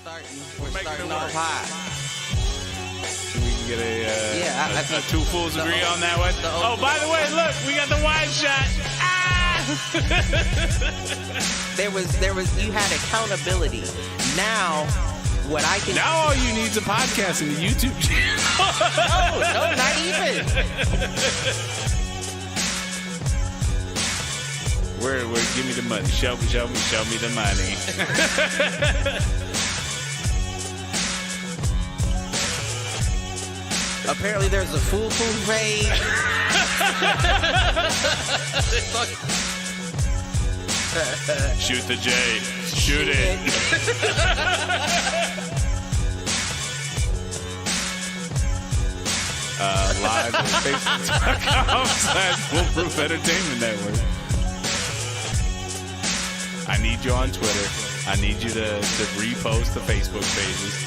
We're starting off high. We can get a two fools agree on that one. Oh, by the way, look, we got the wide shot. Ah! There was you had accountability. Now what I can Now all you need is a podcast and a YouTube channel. No, not even. Where give me the money. Show me the money. Apparently there's a Foolproof page. Shoot the J. Shoot it. Live on Facebook.com/Foolproof Entertainment Network. I need you on Twitter. I need you to repost the Facebook pages.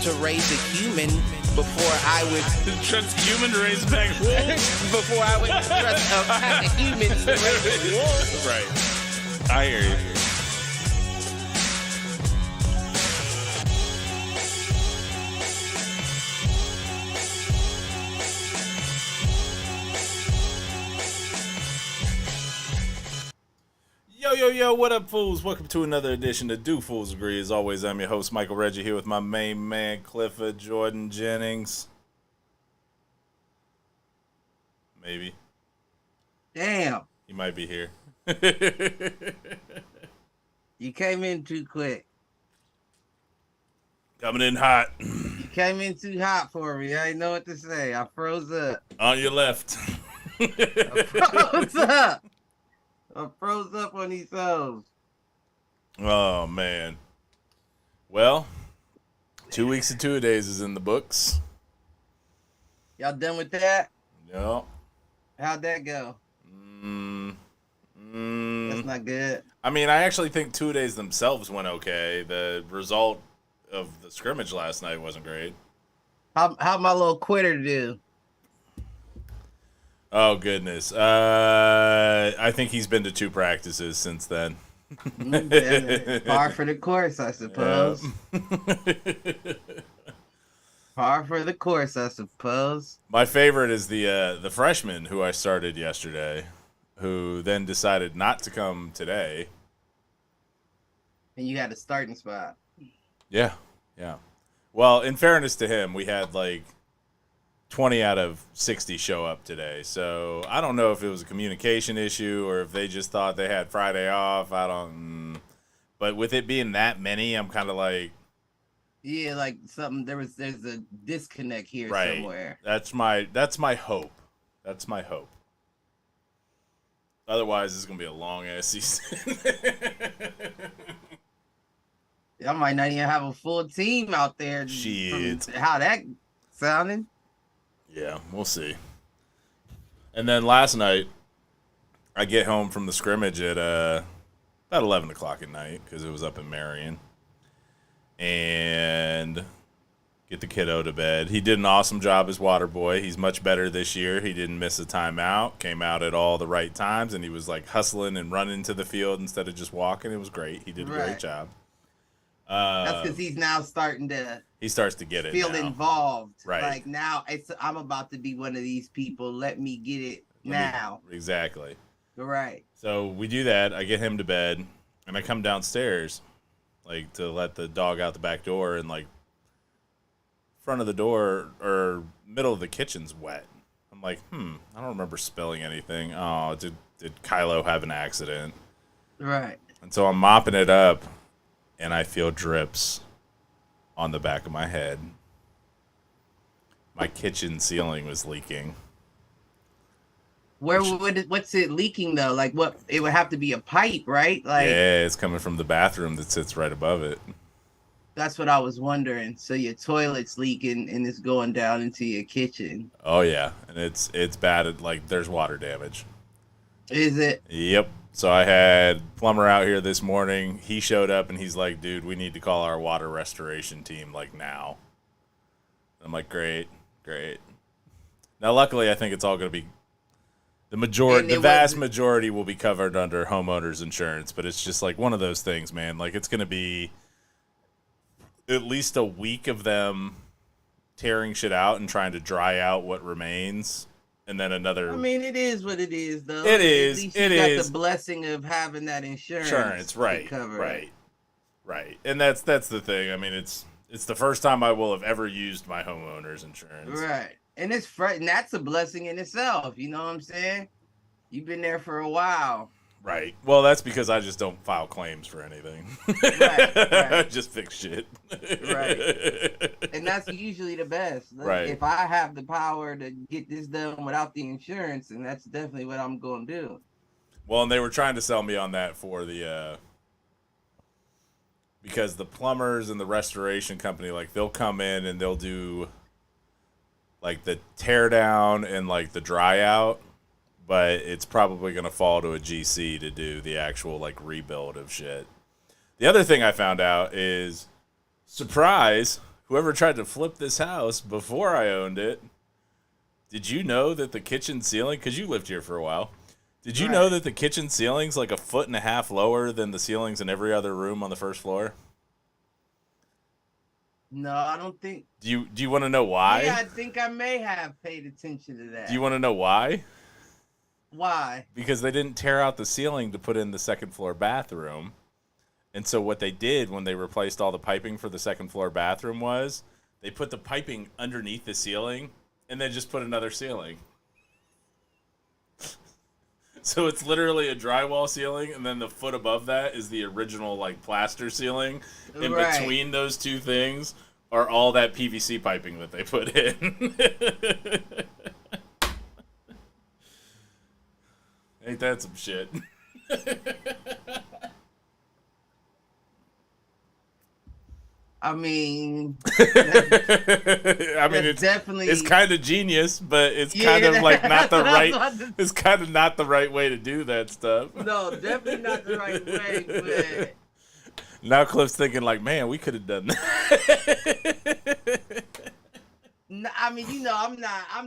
To raise a human before I would Trust a human to raise a pack of wolves. before I would trust a pack of humans to raise wolves. Right. I hear you. Yo, what up, fools? Welcome to another edition of Do Fools Agree. As always, I'm your host, Michael Reggie, here with my main man, Clifford Jordan Jennings. Maybe. Damn. He might be here. You came in too quick. Coming in hot. You came in too hot for me. I didn't know what to say. I froze up. On your left. I froze up on these hoes. Oh, man. Well, 2 weeks and 2 days is in the books. Y'all done with that? Yep. How'd that go? That's not good. I mean, I actually think 2 days themselves went okay. The result of the scrimmage last night wasn't great. How'd my little quitter do? Oh, goodness. I think he's been to 2 practices since then. Par for the course, I suppose. Par for the course, I suppose. My favorite is the freshman who I started yesterday, who then decided not to come today. And you had a starting spot. Yeah. Well, in fairness to him, we had like 20 out of 60 show up today. So I don't know if it was a communication issue or if they just thought they had Friday off. But with it being that many, I'm kind of like, yeah, like something. There's a disconnect here right. Somewhere. That's my hope. That's my hope. Otherwise, it's gonna be a long ass season. Y'all might not even have a full team out there. Shit. How that sounding? Yeah, we'll see. And then last night, I get home from the scrimmage at about 11 o'clock at night because it was up in Marion. And get the kiddo to bed. He did an awesome job as water boy. He's much better this year. He didn't miss a timeout, came out at all the right times, and he was like hustling and running to the field instead of just walking. It was great. He did a great job. That's because he's now starting to. He starts to get it. Feel now. Involved. Right. Like now, I'm about to be one of these people. Let me get it now. Exactly. Right. So we do that. I get him to bed, and I come downstairs, like to let the dog out the back door, and like front of the door or middle of the kitchen's wet. I'm like, I don't remember spilling anything. Oh, did Kylo have an accident? Right. And so I'm mopping it up, and I feel drips on the back of my head. My kitchen ceiling was leaking. What's it leaking though? Like what? It would have to be a pipe, right? Like yeah, it's coming from the bathroom that sits right above it. That's what I was wondering. So your toilet's leaking and it's going down into your kitchen. Oh yeah, and it's bad. Like there's water damage. Is it? Yep. So I had plumber out here this morning. He showed up and he's like, "Dude, we need to call our water restoration team like now." I'm like, "Great." Now, luckily, I think it's all going to be. The vast majority will be covered under homeowners insurance, but it's just like one of those things, man. Like it's going to be at least a week of them tearing shit out and trying to dry out what remains, and then another. I mean, it is what it is, though. It is. At least it you got is the blessing of having that insurance, right, right. And that's the thing. I mean, it's the first time I will have ever used my homeowner's insurance. Right, and and that's a blessing in itself. You know what I'm saying? You've been there for a while. Right. Well, that's because I just don't file claims for anything. Right. I just fix shit. Right. And that's usually the best. Right. If I have the power to get this done without the insurance, then that's definitely what I'm going to do. Well, and they were trying to sell me on that for the because the plumbers and the restoration company, like, they'll come in and they'll do like the tear down and like the dry out. But it's probably going to fall to a GC to do the actual, like, rebuild of shit. The other thing I found out is, surprise, whoever tried to flip this house before I owned it, did you know that the kitchen ceiling, because you lived here for a while, did you know that the kitchen ceiling's like 1.5 feet lower than the ceilings in every other room on the first floor? No, I don't think. Do you want to know why? Yeah, I think I may have paid attention to that. Do you want to know why? Why? Because they didn't tear out the ceiling to put in the second floor bathroom. And so what they did when they replaced all the piping for the second floor bathroom was they put the piping underneath the ceiling and then just put another ceiling. So it's literally a drywall ceiling, and then the foot above that is the original, like, plaster ceiling. In between those two things are all that PVC piping that they put in. Ain't that some shit? I mean, it's definitely, it's kind of genius, but it's kind of like not the right. It's kind of not the right way to do that stuff. No, definitely not the right way. But now Cliff's thinking like, man, we could have done that. No, I mean, you know, I'm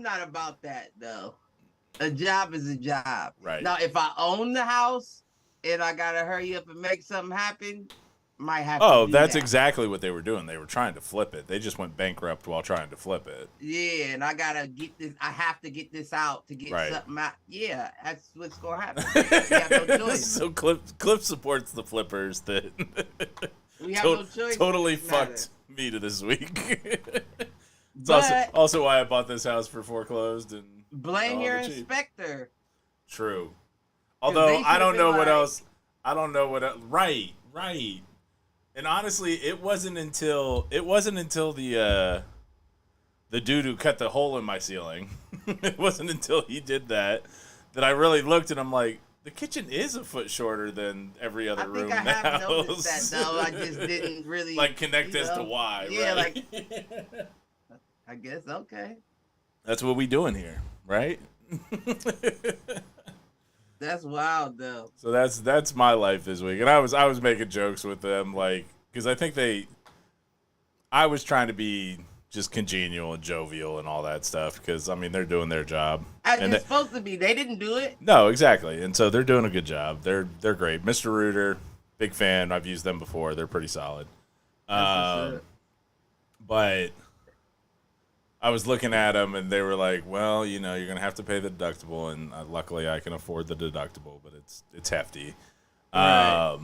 not about that though. A job is a job. Right. Now, if I own the house and I gotta hurry up and make something happen, might have to do that's that. exactly what they were doing. They were trying to flip it. They just went bankrupt while trying to flip it. Yeah, and I gotta get this. I have to get this out to get something out. Yeah, that's what's gonna happen. We have no choice. So Cliff supports the flippers that we have no choice. Totally fucked me to this week. It's also why I bought this house for foreclosed and blame your inspector. True. Although I don't know what else. I don't know what else. Right. And honestly, it wasn't until the dude who cut the hole in my ceiling. It wasn't until he did that I really looked, and I'm like, the kitchen is a foot shorter than every other room in the house. I think I have noticed that though. I just didn't really like connect as to why. Yeah, right? like I guess okay. That's what we doing here, right? That's wild though. So that's my life this week, and I was making jokes with them, like, because I think I was trying to be just congenial and jovial and all that stuff, because I mean they're doing their job. And it's supposed to be. They didn't do it. No, exactly, and so they're doing a good job. They're great. Mr. Reuter, big fan. I've used them before. They're pretty solid. But I was looking at them, and they were like, well, you know, you're going to have to pay the deductible, and luckily I can afford the deductible, but it's hefty. Right.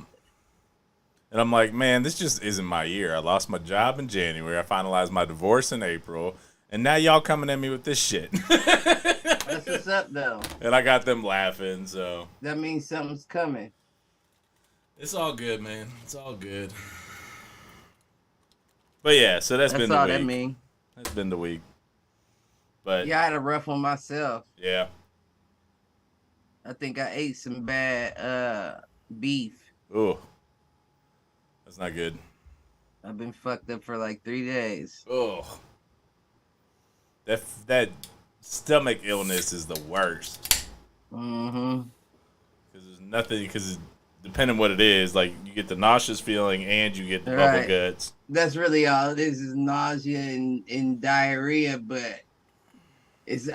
And I'm like, man, this just isn't my year. I lost my job in January. I finalized my divorce in April, and now y'all coming at me with this shit. That's what's up, though. And I got them laughing, so. That means something's coming. It's all good, man. It's all good. But yeah, so that's been the week. That's all that means. That's been the week. But yeah, I had a rough one myself. Yeah. I think I ate some bad beef. Ooh. That's not good. I've been fucked up for like 3 days. Oh. That stomach illness is the worst. Mm-hmm. Because there's nothing, because depending on what it is, like you get the nauseous feeling and you get the bubble guts. That's really all it is nausea and diarrhea, but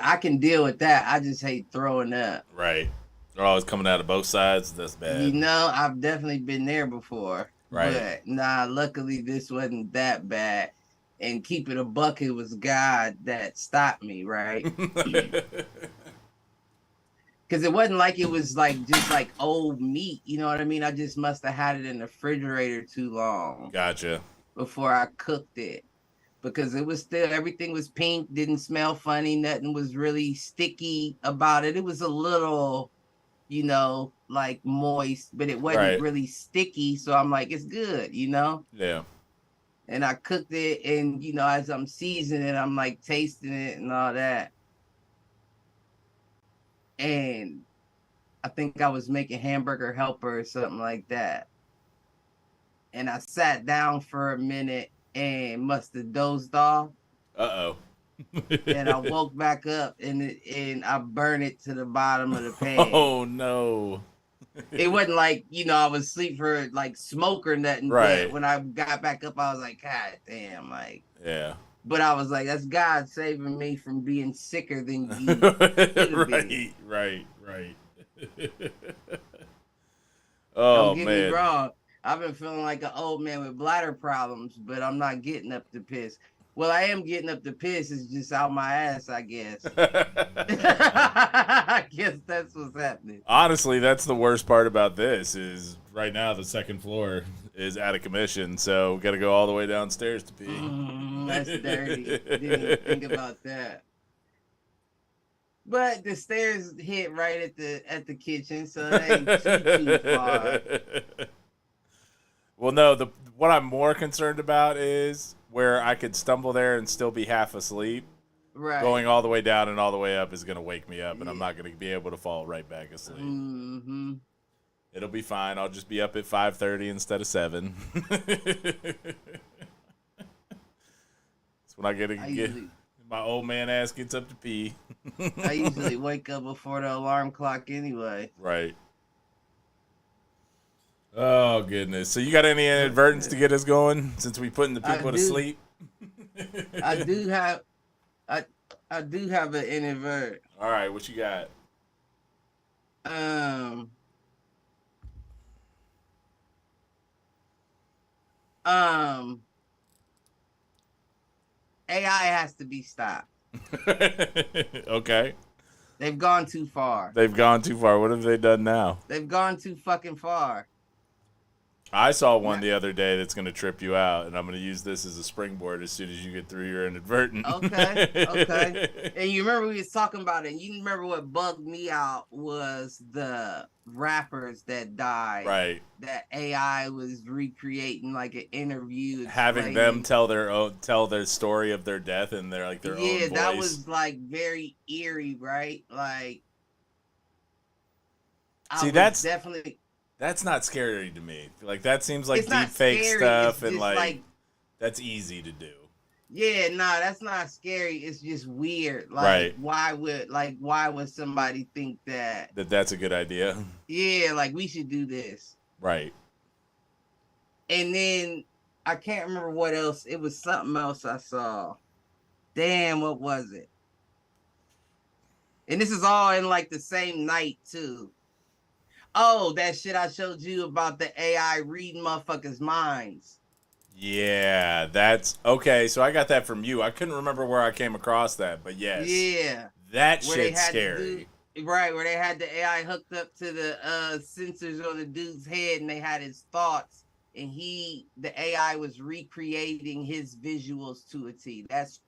I can deal with that. I just hate throwing up. Right. They're always coming out of both sides. That's bad. You know, I've definitely been there before. Right. But nah, luckily this wasn't that bad. And keep it a buck, it was God that stopped me, right? Because it wasn't like it was like just like old meat, you know what I mean? I just must have had it in the refrigerator too long. Gotcha. Before I cooked it. Because it was still, everything was pink, didn't smell funny, nothing was really sticky about it. It was a little, you know, like moist, but it wasn't really sticky. So I'm like, it's good, you know? Yeah. And I cooked it, and, you know, as I'm seasoning it, I'm like tasting it and all that. And I think I was making hamburger helper or something like that. And I sat down for a minute and must have dozed off. Uh-oh. And I woke back up, and I burned it to the bottom of the pan. Oh, no. It wasn't like, you know, I was asleep for like smoke or nothing. Right. But when I got back up, I was like, God damn, like. Yeah. But I was like, that's God saving me from being sicker than you. Right. Oh, don't get me wrong. I've been feeling like an old man with bladder problems, but I'm not getting up to piss. Well, I am getting up to piss. It's just out my ass, I guess. I guess that's what's happening. Honestly, that's the worst part about this is right now the second floor is out of commission, so we got to go all the way downstairs to pee. That's dirty. Didn't even think about that. But the stairs hit right at the kitchen, so it ain't too far. Well, no, what I'm more concerned about is where I could stumble there and still be half asleep. Right. Going all the way down and all the way up is going to wake me up, and I'm not going to be able to fall right back asleep. Mm-hmm. It'll be fine. I'll just be up at 5:30 instead of 7. That's when I get my old man ass gets up to pee. I usually wake up before the alarm clock anyway. Right. Oh, goodness. So you got any inadvertence to get us going since we putting the people to sleep? I do have an inadvert. All right, what you got? AI has to be stopped. Okay. They've gone too far. They've gone too far. What have they done now? They've gone too fucking far. I saw one the other day that's going to trip you out, and I'm going to use this as a springboard as soon as you get through your inadvertent. Okay. And you remember we was talking about it, and you remember what bugged me out was the rappers that died. Right. That AI was recreating like an interview. Having them tell their story of their death and their own voice. Yeah, that was like very eerie, right? Like, That's not scary to me. Like, that seems like deep fake scary. stuff, and like that's easy to do. Yeah, nah, that's not scary. It's just weird. Like, why would somebody think that that's a good idea? Yeah, like we should do this. Right. And then I can't remember what else. It was something else I saw. Damn, what was it? And this is all in like the same night too. Oh, that shit I showed you about the AI reading motherfuckers' minds. Yeah, that's okay. So I got that from you. I couldn't remember where I came across that, but yes. Yeah. That shit's scary. Right, where they had the AI hooked up to the sensors on the dude's head, and they had his thoughts, and the AI was recreating his visuals to a T. That's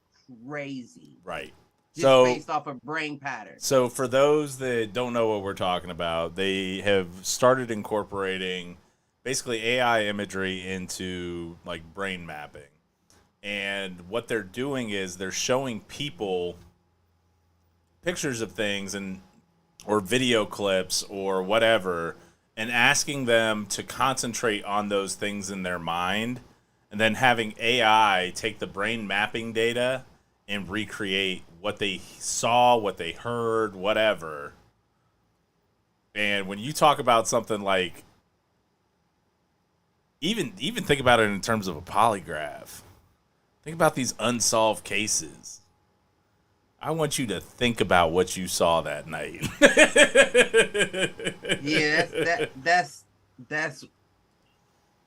crazy. Right. Just based off of brain patterns. So for those that don't know what we're talking about, they have started incorporating basically AI imagery into like brain mapping. And what they're doing is they're showing people pictures of things or video clips or whatever, and asking them to concentrate on those things in their mind, and then having AI take the brain mapping data and recreate what they saw, what they heard, whatever. And when you talk about something like, even think about it in terms of a polygraph. Think about these unsolved cases. I want you to think about what you saw that night. Yeah,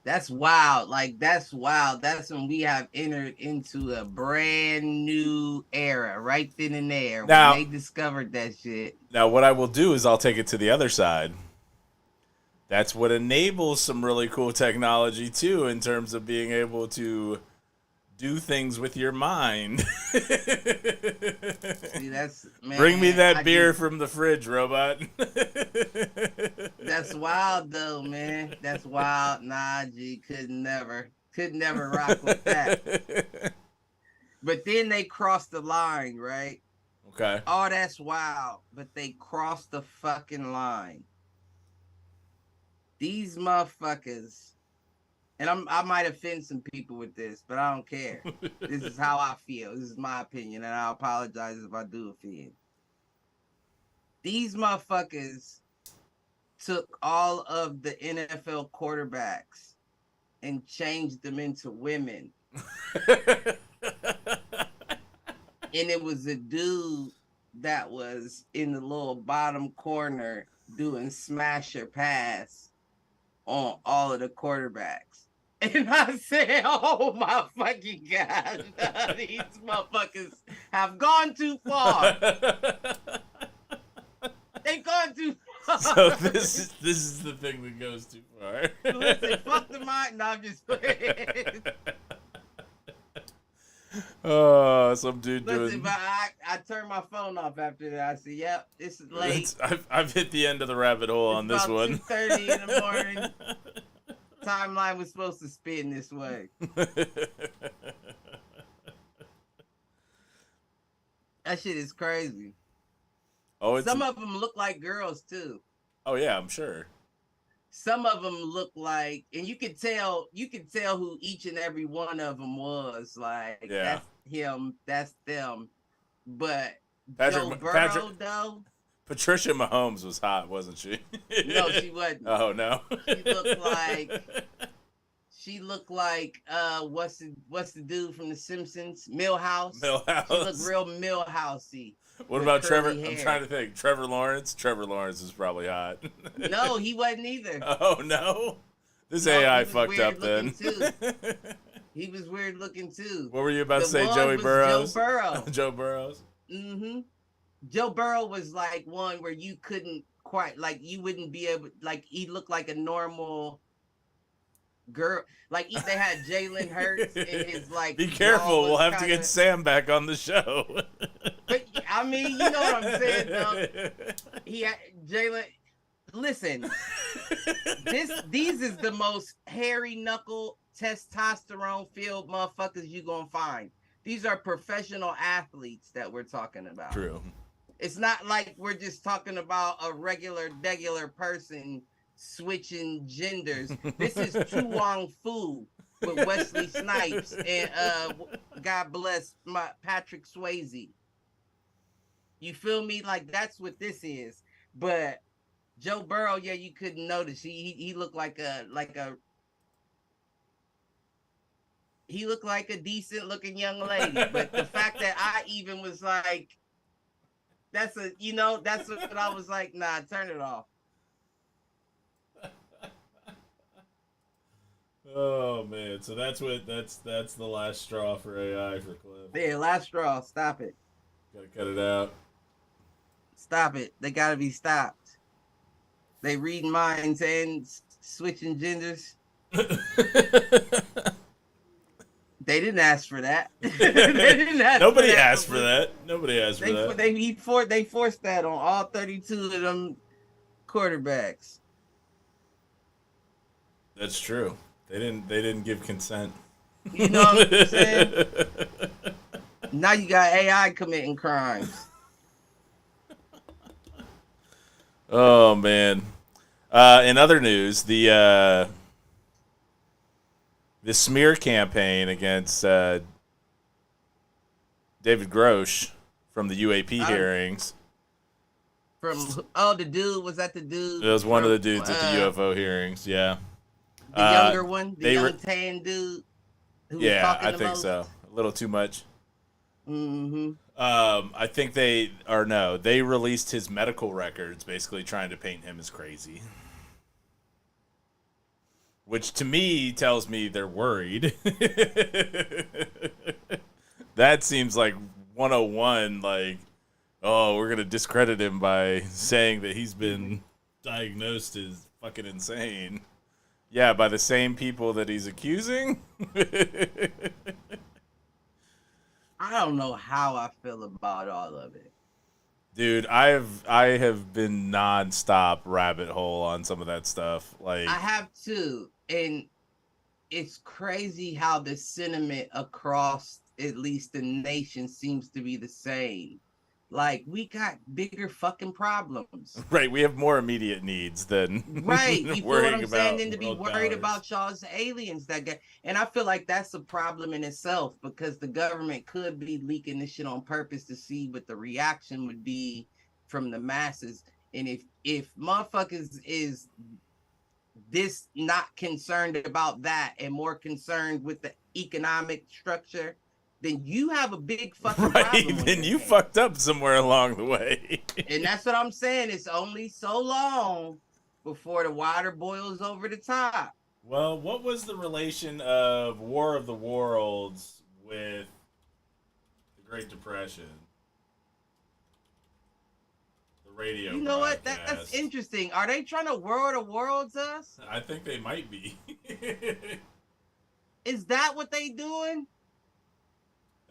that's wild. Like, that's wild. That's when we have entered into a brand new era right then and there Now, when they discovered that shit. Now, what I will do is I'll take it to the other side. That's what enables some really cool technology, too, in terms of being able to do things with your mind. See, that's, man, Bring me that beer from the fridge, robot. That's wild, though, man. That's wild. Nah, G, could never rock with that. But then they crossed the line, right? Okay. Oh, that's wild. But they crossed the fucking line. These motherfuckers, and I might offend some people with this, but I don't care. This is how I feel. This is my opinion, and I apologize if I do offend. These motherfuckers took all of the NFL quarterbacks and changed them into women. And it was a dude that was in the little bottom corner doing smash or pass on all of the quarterbacks. And I said, oh my fucking God, these motherfuckers have gone too far. They've gone too far. So this is the thing that goes too far. Listen, fuck the mind. No, I'm just playing. Oh, some dude Listen, doing. but I turned my phone off after that. I said, "Yep, this is late." I've hit the end of the rabbit hole on this one. 2:30 in the morning. Timeline was supposed to spin this way. That shit is crazy. Oh, some of them look like girls too. Oh yeah, I'm sure. Some of them look like, and you could tell who each and every one of them was. Like, yeah. That's him, that's them. But Joe Burrow, though. Patricia Mahomes was hot, wasn't she? No, she wasn't. Oh no. She looked like what's the dude from The Simpsons? Milhouse. She looked real Milhousey. What about Trevor? Hair. I'm trying to think. Trevor Lawrence? Trevor Lawrence is probably hot. No, he wasn't either. Oh, no? This AI fucked up then. He was weird looking too. What were you about to say, Joey Burrows? Joe Burrow. Joe Burrows? Mm-hmm. Joe Burrow was like one where you couldn't quite, like, you wouldn't be able, like, he looked like a normal girl. Like, they had Jalen Hurts in his, like, be careful, we'll have to get Sam back on the show. But I mean, you know what I'm saying, though. He had Jalen. Listen, these is the most hairy knuckle, testosterone filled motherfuckers you gonna find. These are professional athletes that we're talking about. True. It's not like we're just talking about a regular person switching genders. This is Tu Wong Fu with Wesley Snipes and God bless my Patrick Swayze. You feel me? Like, that's what this is. But Joe Burrow, yeah, you couldn't notice. He looked like a decent looking young lady. But the fact that I even was like, that's what I was like, nah, turn it off. Oh man, so that's the last straw for AI for Cliff. Yeah, last straw. Stop it. Gotta cut it out. Stop it. They gotta be stopped. They reading minds and switching genders. They didn't ask for that. Nobody asked for that. Nobody asked for that. They forced that on all 32 of them quarterbacks. That's true. They didn't give consent. You know what I'm saying? Now you got AI committing crimes. Oh man. In other news, the smear campaign against David Grosh from the UAP hearings. The dude, was that the dude? It was one of the dudes at the UFO hearings, yeah. The younger one, young tan dude. Who was talking I think most. So. A little too much. Mm-hmm. I think they released his medical records, basically trying to paint him as crazy. Which to me tells me they're worried. That seems like 101, like, oh, we're going to discredit him by saying that he's been diagnosed as fucking insane. Yeah, by the same people that he's accusing? I don't know how I feel about all of it. Dude, I have been nonstop rabbit hole on some of that stuff. Like, I have too, and it's crazy how the sentiment across at least the nation seems to be the same. Like, we got bigger fucking problems. right, we have more immediate needs than Right. You feel what I'm saying? Than to be worried powers. about y'all's aliens that get. And I feel like that's a problem in itself, because the government could be leaking this shit on purpose to see what the reaction would be from the masses. And if motherfuckers is this not concerned about that and more concerned with the economic structure, then you have a big fucking problem. Then you fucked up somewhere along the way. And that's what I'm saying. It's only so long before the water boils over the top. Well, what was the relation of War of the Worlds with the Great Depression? The radio. You know what? That's interesting. Are they trying to War of the Worlds us? I think they might be. Is that what they doing?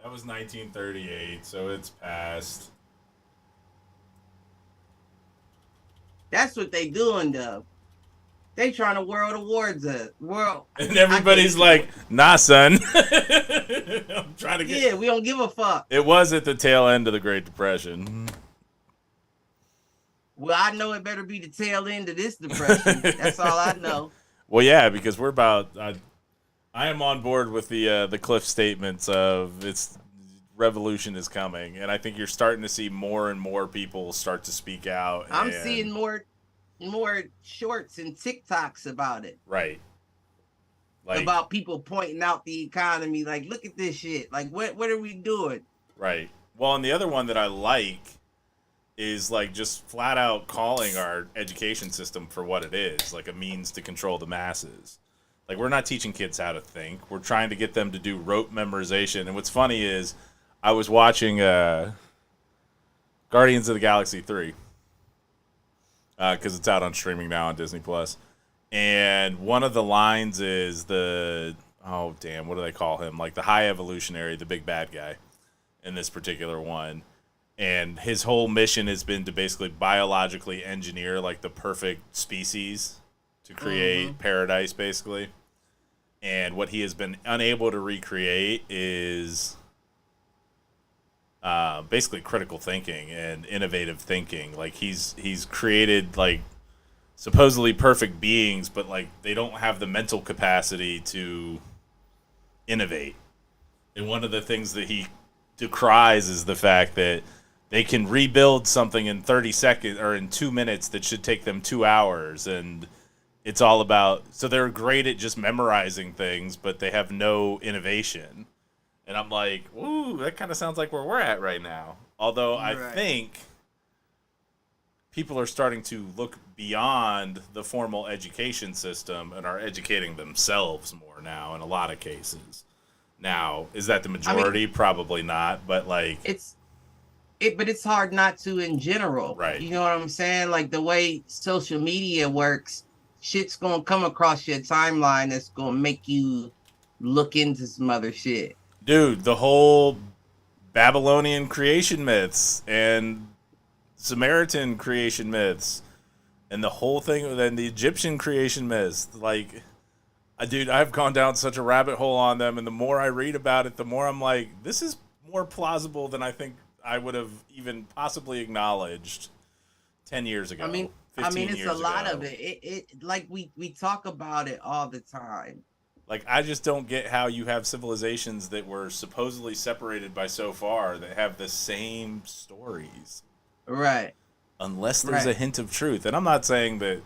That was 1938, so it's past. That's what they doing, though. They trying to World Awards us. And everybody's like, nah, son. I'm trying to get. Yeah, we don't give a fuck. It was at the tail end of the Great Depression. Well, I know it better be the tail end of this depression. That's all I know. Well, yeah, because we're about. I am on board with the Cliff statements of its revolution is coming, and I think you're starting to see more and more people start to speak out. I'm seeing more shorts and TikToks about it. Right. Like, about people pointing out the economy, like, look at this shit. Like, what are we doing? Right. Well, and the other one that I like is like just flat out calling our education system for what it is, like a means to control the masses. Like, we're not teaching kids how to think. We're trying to get them to do rote memorization. And what's funny is I was watching Guardians of the Galaxy 3 because it's out on streaming now on Disney+. And one of the lines is what do they call him? Like the High Evolutionary, the big bad guy in this particular one. And his whole mission has been to basically biologically engineer like the perfect species to create paradise, basically. And what he has been unable to recreate is basically critical thinking and innovative thinking. Like he's created like supposedly perfect beings, but like they don't have the mental capacity to innovate. And one of the things that he decries is the fact that they can rebuild something in 30 seconds or in 2 minutes that should take them 2 hours. And it's all about, so they're great at just memorizing things, but they have no innovation. And I'm like, ooh, that kind of sounds like where we're at right now. Although I think people are starting to look beyond the formal education system and are educating themselves more now in a lot of cases. Now, is that the majority? Probably not, but like but it's hard not to in general. Right. You know what I'm saying? Like the way social media works, shit's gonna come across your timeline that's gonna make you look into some other shit. Dude, the whole Babylonian creation myths and Samaritan creation myths and the whole thing, and the Egyptian creation myths, like, dude, I've gone down such a rabbit hole on them, and the more I read about it, the more I'm like, this is more plausible than I think I would have even possibly acknowledged 10 years ago. I mean, it's a lot of it. It like we talk about it all the time. Like, I just don't get how you have civilizations that were supposedly separated by so far that have the same stories. Right. Unless there's a hint of truth. And I'm not saying that,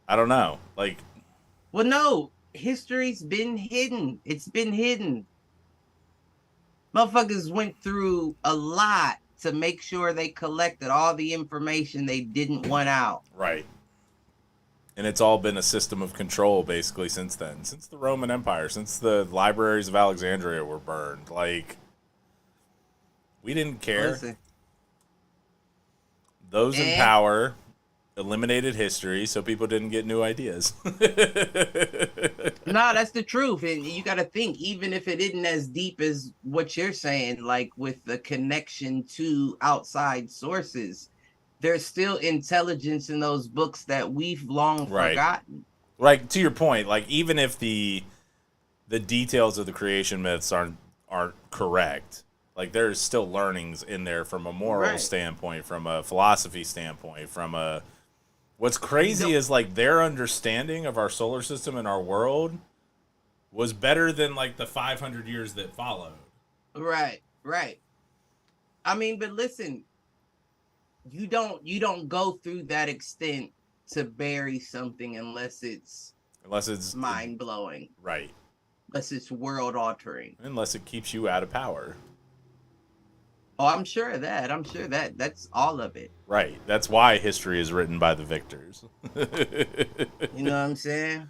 I don't know. Like, well, no, history's been hidden. It's been hidden. Motherfuckers went through a lot to make sure they collected all the information they didn't want out. Right. And it's all been a system of control basically since then. Since the Roman Empire, since the libraries of Alexandria were burned. Like, we didn't care. Listen. Those in power eliminated history so people didn't get new ideas. No, that's the truth. And you got to think, even if it isn't as deep as what you're saying, like with the connection to outside sources, there's still intelligence in those books that we've long forgotten. Like, to your point, like, even if the details of the creation myths aren't correct, like, there's still learnings in there from a moral standpoint, from a philosophy standpoint, from a... What's crazy is, like, their understanding of our solar system and our world was better than, like, the 500 years that followed. Right. I mean, but listen, you don't go through that extent to bury something unless it's mind-blowing. Right. Unless it's world-altering. Unless it keeps you out of power. Oh, I'm sure of that. That's all of it. Right. That's why history is written by the victors. You know what I'm saying?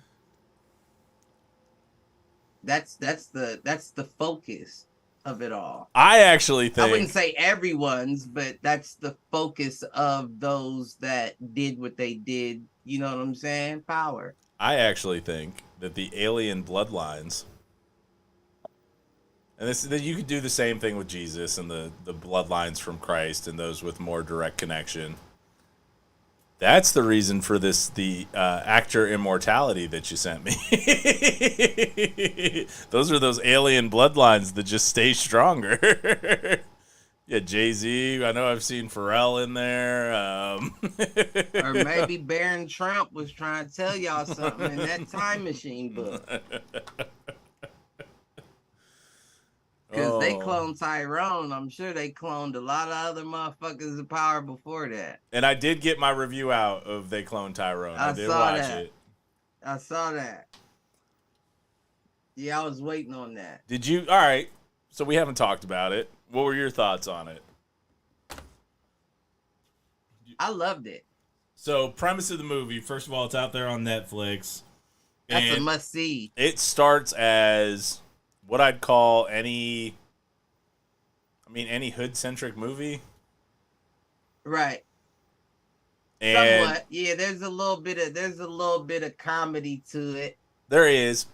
That's the focus of it all. I actually think... I wouldn't say everyone's, but that's the focus of those that did what they did. You know what I'm saying? Power. I actually think that the alien bloodlines... And that you could do the same thing with Jesus and the bloodlines from Christ and those with more direct connection. That's the reason for the actor immortality that you sent me. Those are those alien bloodlines that just stay stronger. Yeah, Jay-Z. I know I've seen Pharrell in there. Or maybe Baron Trump was trying to tell y'all something in that Time Machine book. Because they cloned Tyrone. I'm sure they cloned a lot of other motherfuckers of power before that. And I did get my review out of They Cloned Tyrone. I did watch it. I saw that. Yeah, I was waiting on that. Did you? All right. So we haven't talked about it. What were your thoughts on it? I loved it. So, premise of the movie, first of all, it's out there on Netflix. That's a must-see. It starts as... what I'd call any hood-centric movie. Right. And somewhat. Yeah, there's a little bit of comedy to it. There is.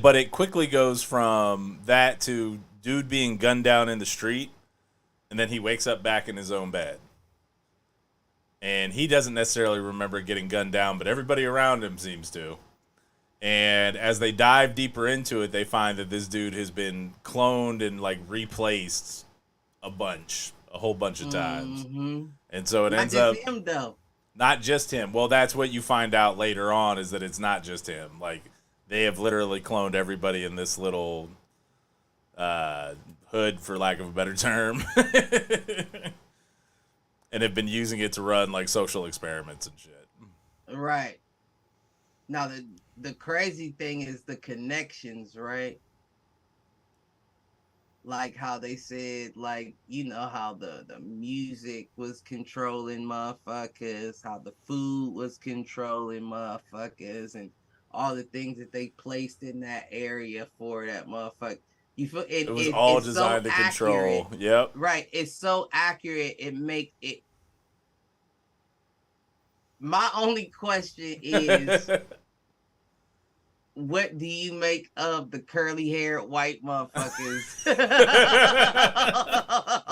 But it quickly goes from that to dude being gunned down in the street, and then he wakes up back in his own bed. And he doesn't necessarily remember getting gunned down, but everybody around him seems to. And as they dive deeper into it, they find that this dude has been cloned and like replaced a whole bunch of times. Mm-hmm. And so it ends up... Not just him, though. Not just him. Well, that's what you find out later on, is that it's not just him. Like, they have literally cloned everybody in this little hood, for lack of a better term. And have been using it to run like social experiments and shit. Right. Now, the crazy thing is the connections, right? Like how they said, like, you know, how the music was controlling motherfuckers, how the food was controlling motherfuckers, and all the things that they placed in that area for that motherfucker. You feel it was all designed to control. Yep. Right. It's so accurate. It make it. My only question is, what do you make of the curly-haired white motherfuckers? The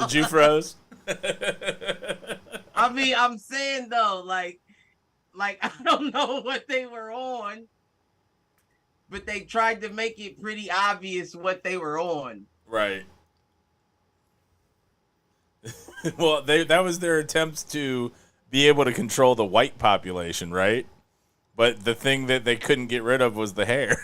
Jufros? I mean, I'm saying though, like I don't know what they were on, but they tried to make it pretty obvious what they were on. Right. Well, that was their attempts to be able to control the white population, right? But the thing that they couldn't get rid of was the hair.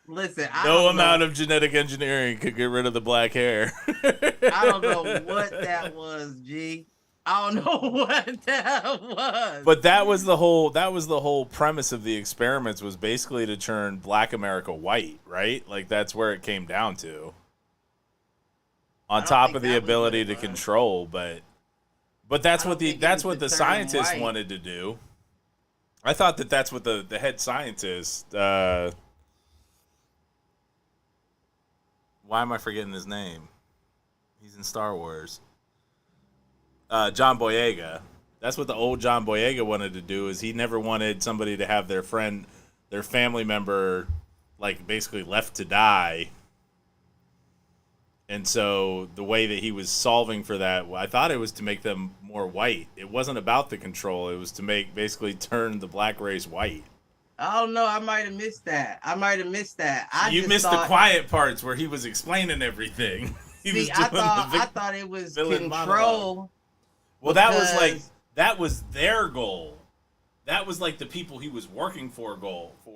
Listen, no amount of genetic engineering could get rid of the black hair. I don't know what that was, G. I don't know what that was. But that was the whole premise of the experiments, was basically to turn Black America white, right? Like that's where it came down to. On top of the ability to control, but that's what the scientists wanted to do. I thought that's what the head scientist. Why am I forgetting his name? He's in Star Wars. John Boyega. That's what the old John Boyega wanted to do. Is he never wanted somebody to have their family member, like basically left to die. And so the way that he was solving for that, I thought it was to make them more white. It wasn't about the control. It was to basically turn the black race white. Oh no, I might have missed that. You missed the quiet parts where he was explaining everything. I thought it was control. Well, that was their goal. That was like the people he was working for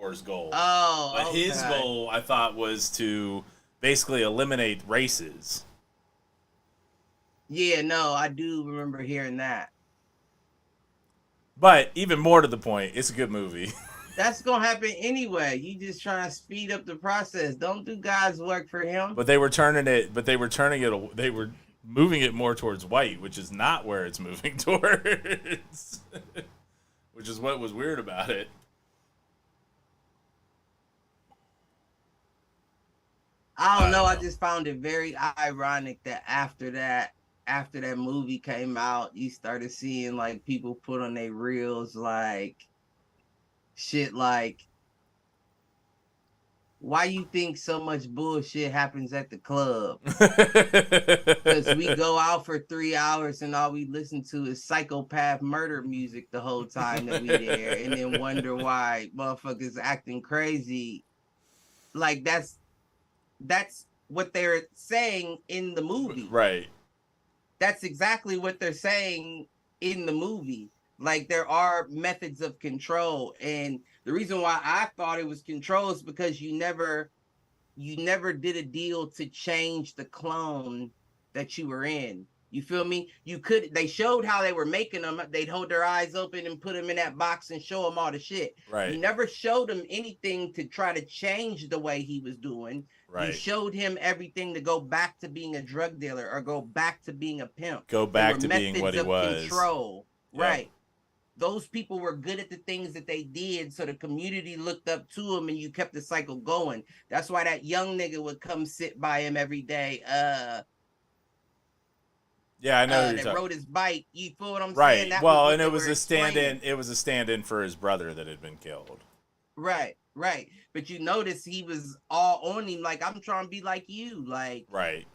his goal. Oh, but his goal, I thought, was to basically eliminate races. Yeah, no, I do remember hearing that. But even more to the point, it's a good movie. That's gonna happen anyway. You just trying to speed up the process. Don't do God's work for him. But they were moving it more towards white, which is not where it's moving towards. Which is what was weird about it. I don't know. I just found it very ironic that after that movie came out, you started seeing like people put on their reels like shit like, why you think so much bullshit happens at the club? Because we go out for 3 hours and all we listen to is psychopath murder music the whole time that we there, and then wonder why motherfuckers acting crazy. Like that's what they're saying in the movie. Right. That's exactly what they're saying in the movie. Like there are methods of control, and the reason why I thought it was control is because you never did a deal to change the clone that you were in. You feel me? They showed how they were making them. They'd hold their eyes open and put them in that box and show them all the shit. Right. You never showed him anything to try to change the way he was doing. Right. You showed him everything to go back to being a drug dealer or go back to being a pimp. Go back to being what he was. Control. Yep. Right. Those people were good at the things that they did, so the community looked up to them and you kept the cycle going. That's why that young nigga would come sit by him every day. Yeah, I know. That rode his bike. You feel what I'm right. saying? That well, and it was a stand-in. It was a stand-in for his brother that had been killed. Right, right. But you notice he was all on him, like, I'm trying to be like you, like. Right.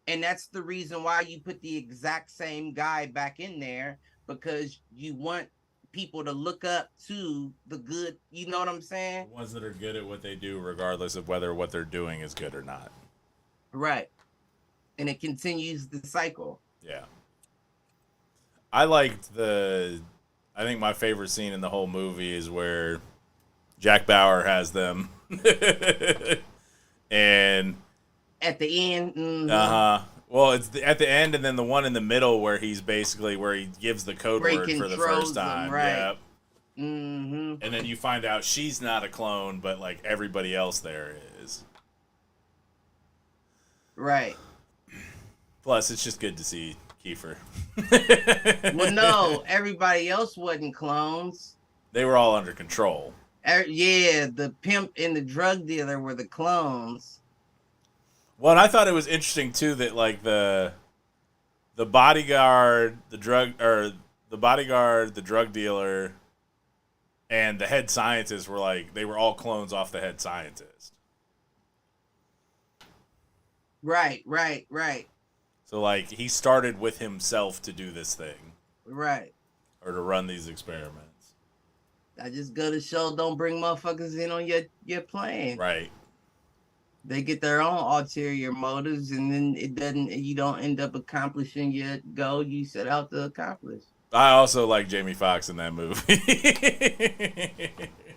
And that's the reason why you put the exact same guy back in there, because you want people to look up to the good. You know what I'm saying? The ones that are good at what they do, regardless of whether what they're doing is good or not. Right. And it continues the cycle. Yeah. I think my favorite scene in the whole movie is where Jack Bauer has them. And at the end. Mm-hmm. Uh-huh. Well, it's at the end, and then the one in the middle where he gives the code word for the first time. Right. Yep. Mm-hmm. And then you find out she's not a clone, but like everybody else there is. Right. Plus, it's just good to see Kiefer. Well, no, everybody else wasn't clones. They were all under control. Yeah, the pimp and the drug dealer were the clones. Well, and I thought it was interesting too that like the bodyguard, the drug dealer, and the head scientist were like, they were all clones off the head scientist. Right. So like he started with himself to do this thing. Right. Or to run these experiments. I just go to show, don't bring motherfuckers in on your plane. Right. They get their own ulterior motives, and then you don't end up accomplishing your goal you set out to accomplish. I also like Jamie Foxx in that movie.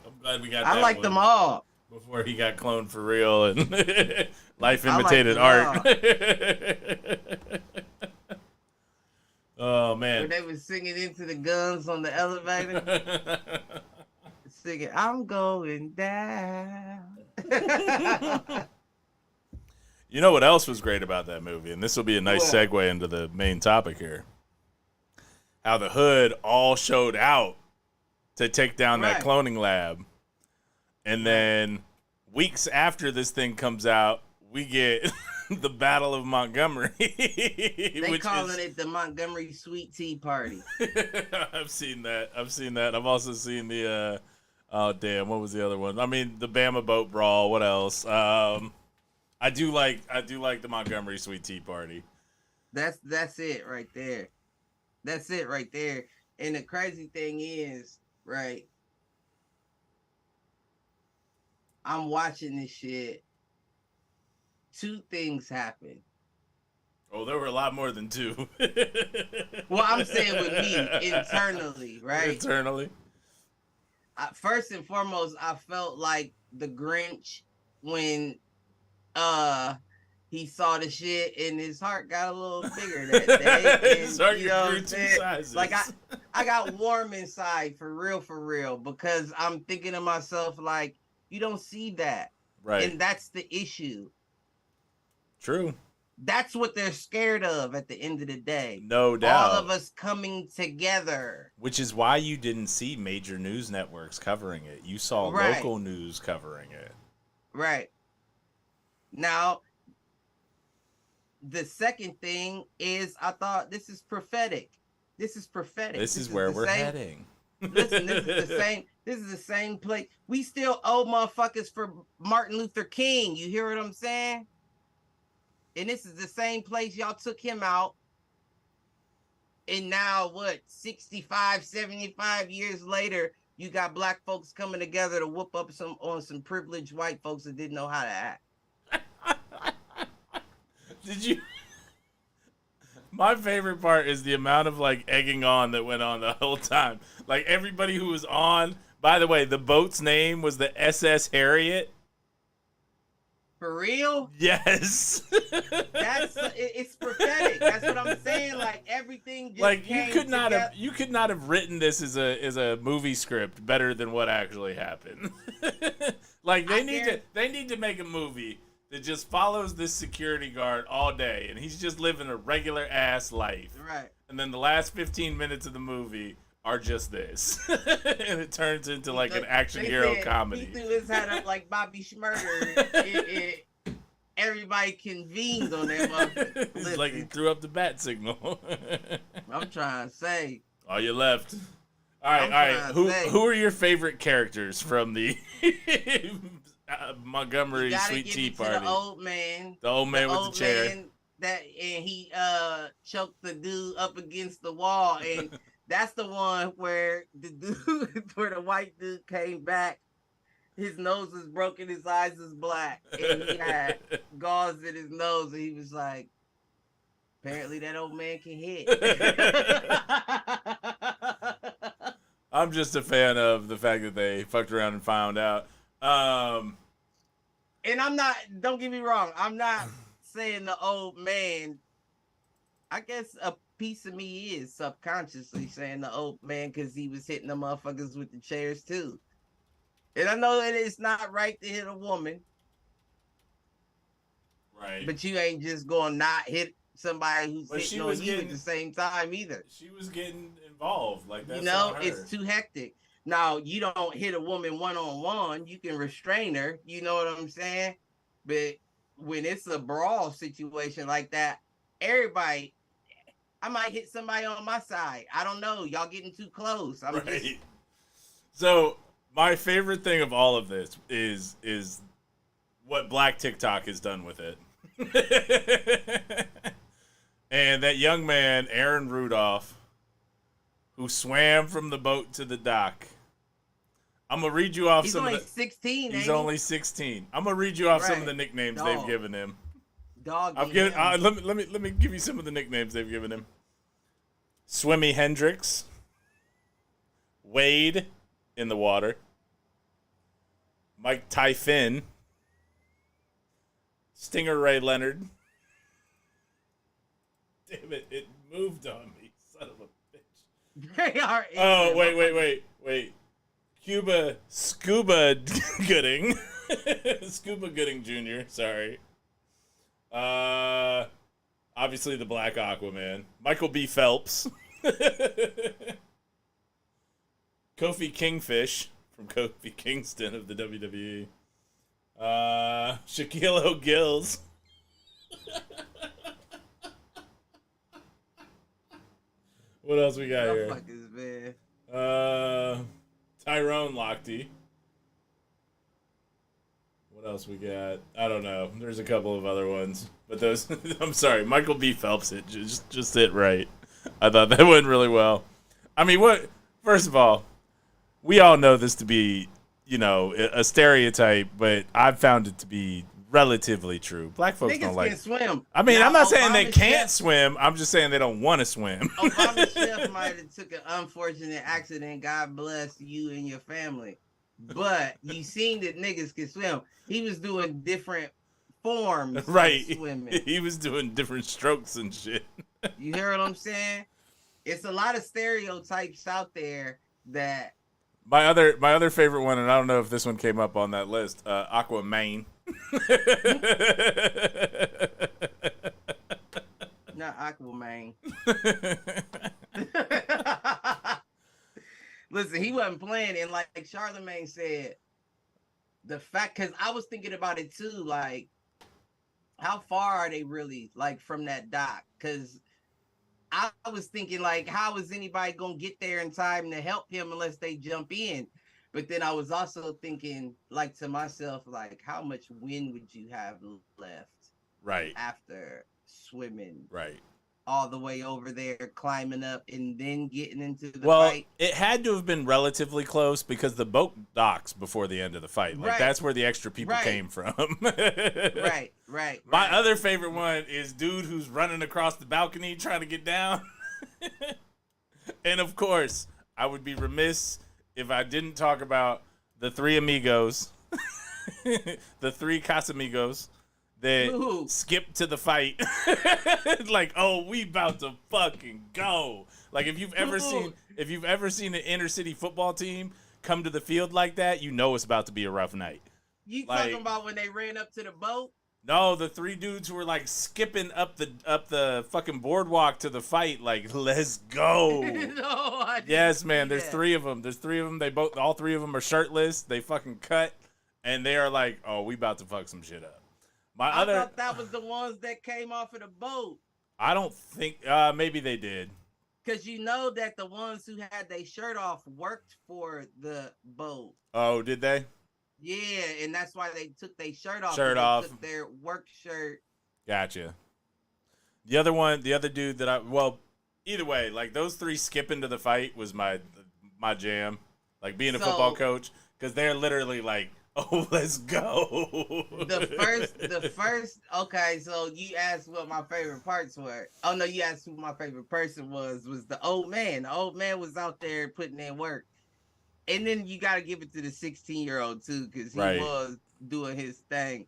I'm glad we got that. I like them all. Before he got cloned for real and life imitated art. Oh Where man. they was singing Into the Guns on the elevator. Singing, I'm going down. You know what else was great about that movie? And this will be a nice What? segue into the main topic here. How the Hood all showed out to take down that Right. cloning lab. And then weeks after this thing comes out, we get the Battle of Montgomery. They calling it the Montgomery Sweet Tea Party. I've seen that. I've also seen the oh damn, what was the other one? I mean, the Bama Boat Brawl. What else? I do like the Montgomery Sweet Tea Party. That's it right there. That's it right there. And the crazy thing is, right? I'm watching this shit. Two things happen. Oh, there were a lot more than two. Well, I'm saying with me internally, right? Internally. First and foremost, I felt like the Grinch when he saw the shit and his heart got a little bigger that day. His heart You know what grew I'm two saying? sizes. Like I got warm inside for real, because I'm thinking to myself, like, you don't see that. Right. And that's the issue. True. That's what they're scared of at the end of the day. No doubt. All of us coming together. Which is why you didn't see major news networks covering it. You saw local news covering it. Right. Now, the second thing is I thought this is prophetic. This is where we're heading. Listen, this is the same place. We still owe motherfuckers for Martin Luther King. You hear what I'm saying? And this is the same place y'all took him out. And now, 65, 75 years later, you got black folks coming together to whoop up on some privileged white folks that didn't know how to act. Did you? My favorite part is the amount of egging on that went on the whole time. Like everybody who was on. By the way, the boat's name was the SS Harriet. For real? Yes. It's prophetic. That's what I'm saying. Like everything just you could not have written this as a movie script better than what actually happened. They need to make a movie that just follows this security guard all day, and he's just living a regular ass life. Right. And then the last 15 minutes of the movie are just this, and it turns into an action hero comedy. He threw his hat up like Bobby Schmurder. Everybody convened on that motherfucker. It's like he threw up the bat signal. I'm trying to say. All you left. All right. Who are your favorite characters from the Montgomery Sweet Tea Party? The old man. The old man with the chair. And he choked the dude up against the wall, and that's the one where the white dude came back. His nose is broken, his eyes is black, and he had gauze in his nose, and he was like, apparently that old man can hit. I'm just a fan of the fact that they fucked around and found out. And I'm not, don't get me wrong, I'm not saying the old man, I guess a piece of me is subconsciously saying the old man because he was hitting the motherfuckers with the chairs too. And I know that it's not right to hit a woman. Right. But you ain't just going to not hit somebody who's hitting on you at the same time either. She was getting involved. That's it's too hectic. Now, you don't hit a woman one-on-one. You can restrain her. You know what I'm saying? But when it's a brawl situation like that, everybody, I might hit somebody on my side. I don't know. Y'all getting too close. So my favorite thing of all of this is what Black TikTok has done with it. And that young man, Aaron Rudolph, who swam from the boat to the dock. I'm going to read you off He's some only of the... 16, He's only 16. I'm going to read you off some of the nicknames Dog. they've given him. Dog. Let me give you some of the nicknames they've given him. Swimmy Hendrix. Wade in the water. Mike Typhon. Stinger Ray Leonard. Damn it, it moved on me. Son They are. Oh, wait. Cuba Scuba Gooding. Scuba Gooding Jr., sorry. Obviously the Black Aquaman. Michael B. Phelps. Kofi Kingfish from Kofi Kingston of the WWE. Shaquille O'Gills. What else we got here? Man. Tyrone Lochte. What else we got? I don't know. There's a couple of other ones, but those. I'm sorry, Michael B. Phelps. It just hit right. I thought that went really well. I mean, what? First of all, we all know this to be, a stereotype, but I've found it to be relatively true. Black folks Niggas don't like can swim. I mean, now, I'm not saying Obama they can't chef, swim. I'm just saying they don't want to swim. Obama chef might have took an unfortunate accident. God bless you and your family. But you seen that niggas can swim. He was doing different forms right. of swimming. He was doing different strokes and shit. You hear what I'm saying? It's a lot of stereotypes out there that My other favorite one, and I don't know if this one came up on that list, Aquaman. not Aquaman. Listen, he wasn't playing, and like Charlemagne said, the fact, because I was thinking about it too, like how far are they really like from that dock? Because I was thinking, like, how is anybody gonna get there in time to help him unless they jump in? But then I was also thinking, like, to myself, like, how much wind would you have left? Right. After swimming. Right. All the way over there, climbing up, and then getting into the well, fight. It had to have been relatively close because the boat docks before the end of the fight. Like, that's where the extra people came from. Right. My other favorite one is dude who's running across the balcony trying to get down. And, of course, I would be remiss if I didn't talk about the three amigos, the three Casamigos that skipped to the fight. Like, oh, we about to fucking go. Like, if you've ever seen an inner city football team come to the field like that, you know it's about to be a rough night. You talking about when they ran up to the boat? No, the three dudes who were like skipping up the fucking boardwalk to the fight, like, let's go. Yes, man. There's three of them. All three of them are shirtless. They fucking cut, and they are like, oh, we about to fuck some shit up. I thought that was the ones that came off of the boat. I don't think, maybe they did. Because you know that the ones who had their shirt off worked for the boat. Oh, did they? Yeah, and that's why they took their shirt off. Took their work shirt. Gotcha. The other dude that either way, like those three skipping to the fight was my jam. Like being a football coach, because they're literally like, oh, let's go. The first. Okay, so you asked what my favorite parts were. Oh no, you asked who my favorite person was the old man. The old man was out there putting in work. And then you got to give it to the 16-year-old too, because he was doing his thing.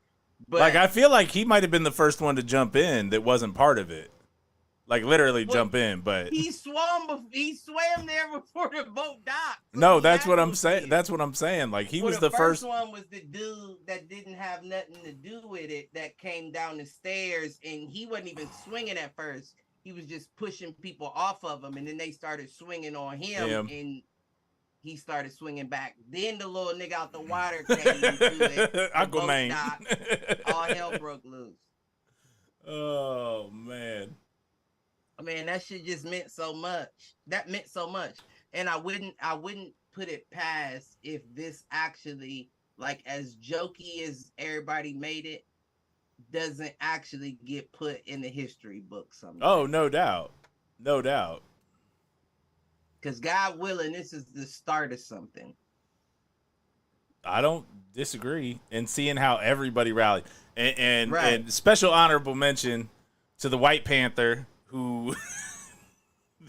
But like, I feel like he might have been the first one to jump in that wasn't part of it. Like, literally jump in, but he swam there before the boat docked. So no, that's what I'm saying. That's what I'm saying. Like, he was the first one was the dude that didn't have nothing to do with it that came down the stairs, and he wasn't even swinging at first. He was just pushing people off of him, and then they started swinging on him. And he started swinging back. Then the little nigga out the water came into it. Aquaman. All hell broke loose. Oh, man. Man, that shit just meant so much. That meant so much. And I wouldn't put it past if this actually, like, as jokey as everybody made it, doesn't actually get put in the history book someday. Oh, no doubt. No doubt. Because God willing, this is the start of something. I don't disagree. And seeing how everybody rallied. And special honorable mention to the White Panther, who,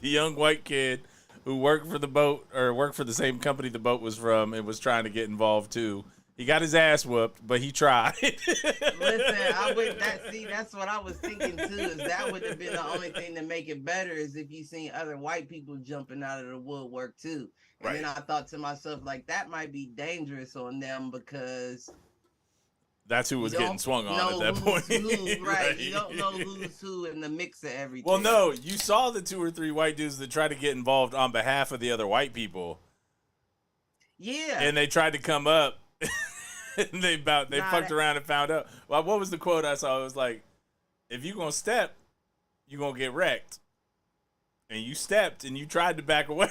the young white kid who worked for the boat, or worked for the same company the boat was from, and was trying to get involved too. He got his ass whooped, but he tried. Listen, I would that's what I was thinking too, is that would have been the only thing to make it better is if you seen other white people jumping out of the woodwork too. And then I thought to myself, like, that might be dangerous on them because that's who was getting swung on at that point. Who, right. You don't know who's who in the mix of everything. Well, no, you saw the 2 or 3 white dudes that tried to get involved on behalf of the other white people. Yeah. And they tried to come up. And they fucked around and found out. Well, what was the quote I saw? It was like, if you gonna step, you gonna get wrecked. And you stepped and you tried to back away.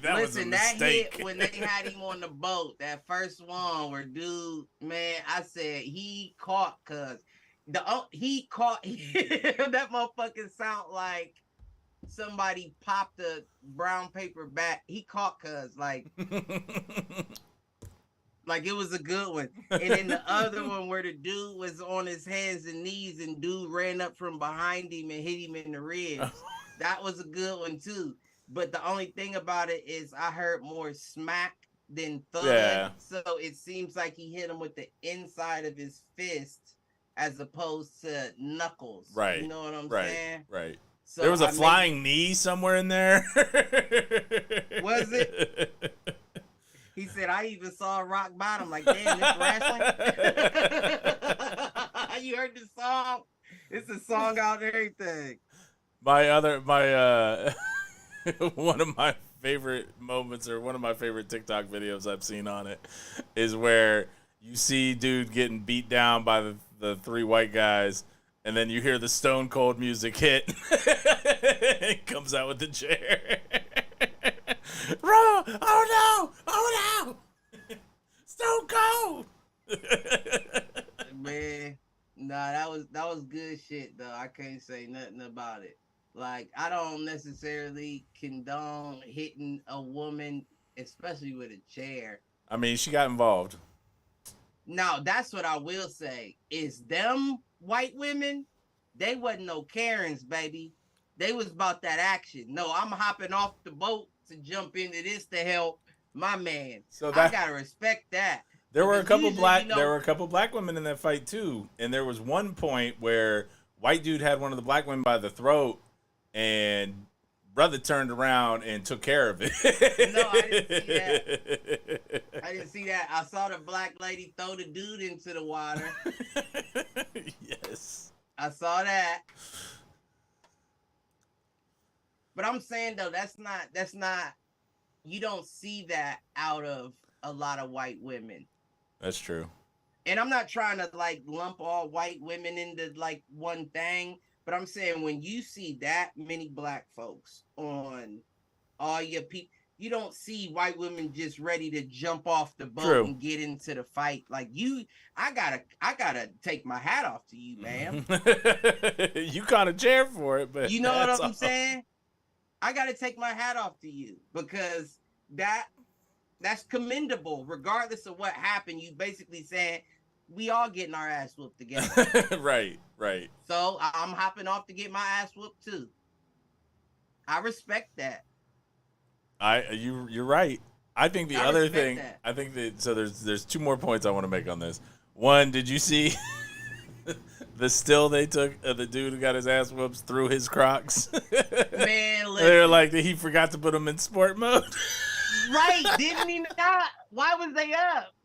Was a mistake. That hit when they had him on the boat, that first one where dude, man, I said he caught that motherfucking sound like somebody popped a brown paper back. He caught like like it was a good one. And then the other one where the dude was on his hands and knees and dude ran up from behind him and hit him in the ribs. That was a good one too. But the only thing about it is I heard more smack than thud. Yeah. So it seems like he hit him with the inside of his fist as opposed to knuckles. Right. You know what I'm saying? Right. So there was a flying knee somewhere in there. Was it? He said, I even saw a rock bottom. Like, damn, this wrestling? You heard the song? It's a song out and everything. One of my favorite moments or one of my favorite TikTok videos I've seen on it is where you see dude getting beat down by the 3 white guys, and then you hear the Stone Cold music hit. He comes out with the chair. Oh no! Oh no! Stone Cold! Man, nah, that was good shit though. I can't say nothing about it. Like, I don't necessarily condone hitting a woman, especially with a chair. I mean, she got involved. No, that's what I will say. Is them white women, they wasn't no Karens, baby. They was about that action. No, I'm hopping off the boat to jump into this to help my man. So I gotta respect that. There were a couple black women in that fight too, and there was one point where white dude had one of the black women by the throat, and brother turned around and took care of it. No, I didn't see that. I saw the black lady throw the dude into the water. Yes, I saw that. But I'm saying though, that's not. You don't see that out of a lot of white women. That's true. And I'm not trying to like lump all white women into like one thing, but I'm saying when you see that many black folks on all your people, you don't see white women just ready to jump off the boat and get into the fight. Like I gotta take my hat off to you, ma'am. You caught a chair for it, but you know what I'm saying? I gotta take my hat off to you because that's commendable, regardless of what happened. You basically saying we all getting our ass whooped together. Right. So I'm hopping off to get my ass whooped too. I respect that. You're right. I think the other thing, I think that, so there's 2 more points I want to make on this. One, did you see the still they took the dude who got his ass whooped through his Crocs? Man, listen. They're like, he forgot to put them in sport mode. Right, didn't he not? Why was they up?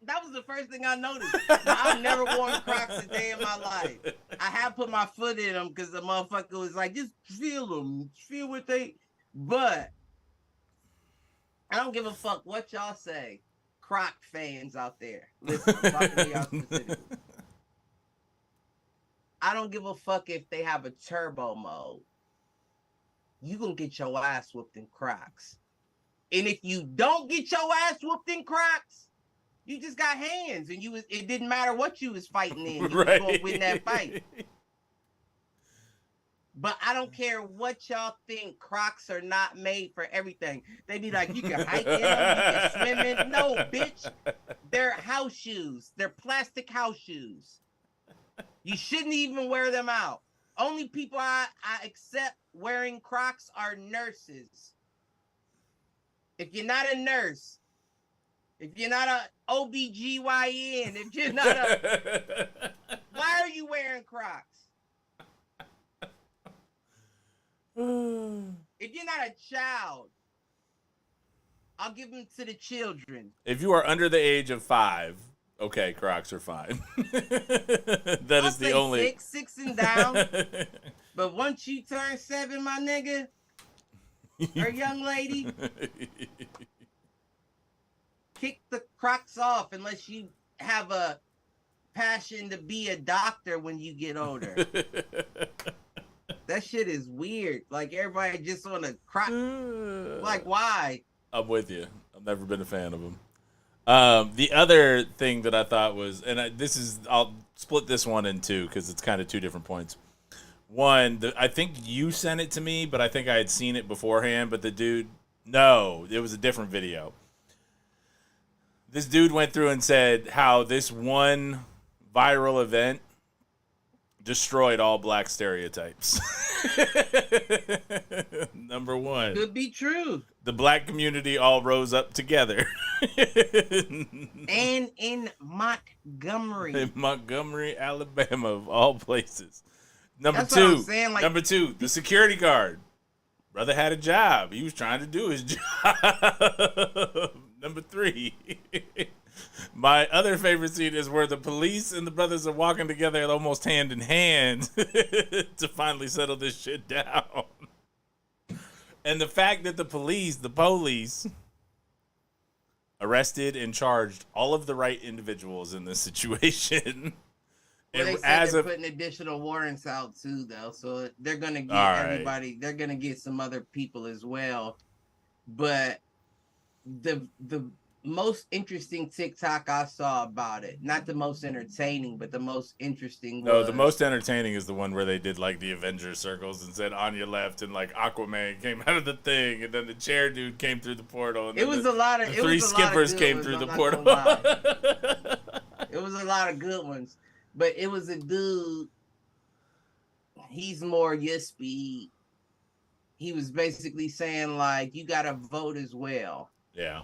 That was the first thing I noticed. I've never worn Crocs a day in my life. I have put my foot in them because the motherfucker was like, just feel them. Feel what they... But I don't give a fuck what y'all say. Croc fans out there. Listen, I'm talking to y'all specifically. I don't give a fuck if they have a turbo mode. You gonna get your ass whooped in Crocs. And if you don't get your ass whooped in Crocs, you just got hands, and it didn't matter what you was fighting in. You was gonna win that fight. But I don't care what y'all think. Crocs are not made for everything. They be like, you can hike in them, you can swim in. No, bitch. They're house shoes. They're plastic house shoes. You shouldn't even wear them out. Only people I accept wearing Crocs are nurses. if you're not a nurse, if you're not a OBGYN, if you're not a, why are you wearing Crocs? If you're not a child, I'll give them to the children. If you are under the age of 5, okay, Crocs are fine. That is the only six and down. But once you turn 7, my nigga, or young lady, kick the Crocs off unless you have a passion to be a doctor when you get older. That shit is weird. Like, everybody just on a Croc. Like, why? I'm with you. I've never been a fan of them. The other thing that I thought was, and I'll split this one in two because it's kind of two different points. One, I think you sent it to me, but I think I had seen it beforehand. But the dude, no, it was a different video. This dude went through and said how this one viral event destroyed all black stereotypes. Number one. Could be true. The black community all rose up together. And in Montgomery. In Montgomery, Alabama, of all places. Number That's what I'm saying, like, Number two, the security guard. Brother had a job. He was trying to do his job. Number 3. My other favorite scene is where the police and the brothers are walking together almost hand in hand to finally settle this shit down. And the fact that the police arrested and charged all of the right individuals in this situation. Well, they said they're putting additional warrants out too, though, so they're gonna get everybody. Right. They're gonna get some other people as well. But the most interesting TikTok I saw about it, not the most entertaining, but the most interesting. No, the most entertaining is the one where they did like the Avengers circles and said on your left, and like Aquaman came out of the thing, and then the chair dude came through the portal. And it was a lot of 3 skippers came through the portal. It was a lot of good ones. But it was a dude, he's more your speed. He was basically saying, like, you got to vote as well. Yeah.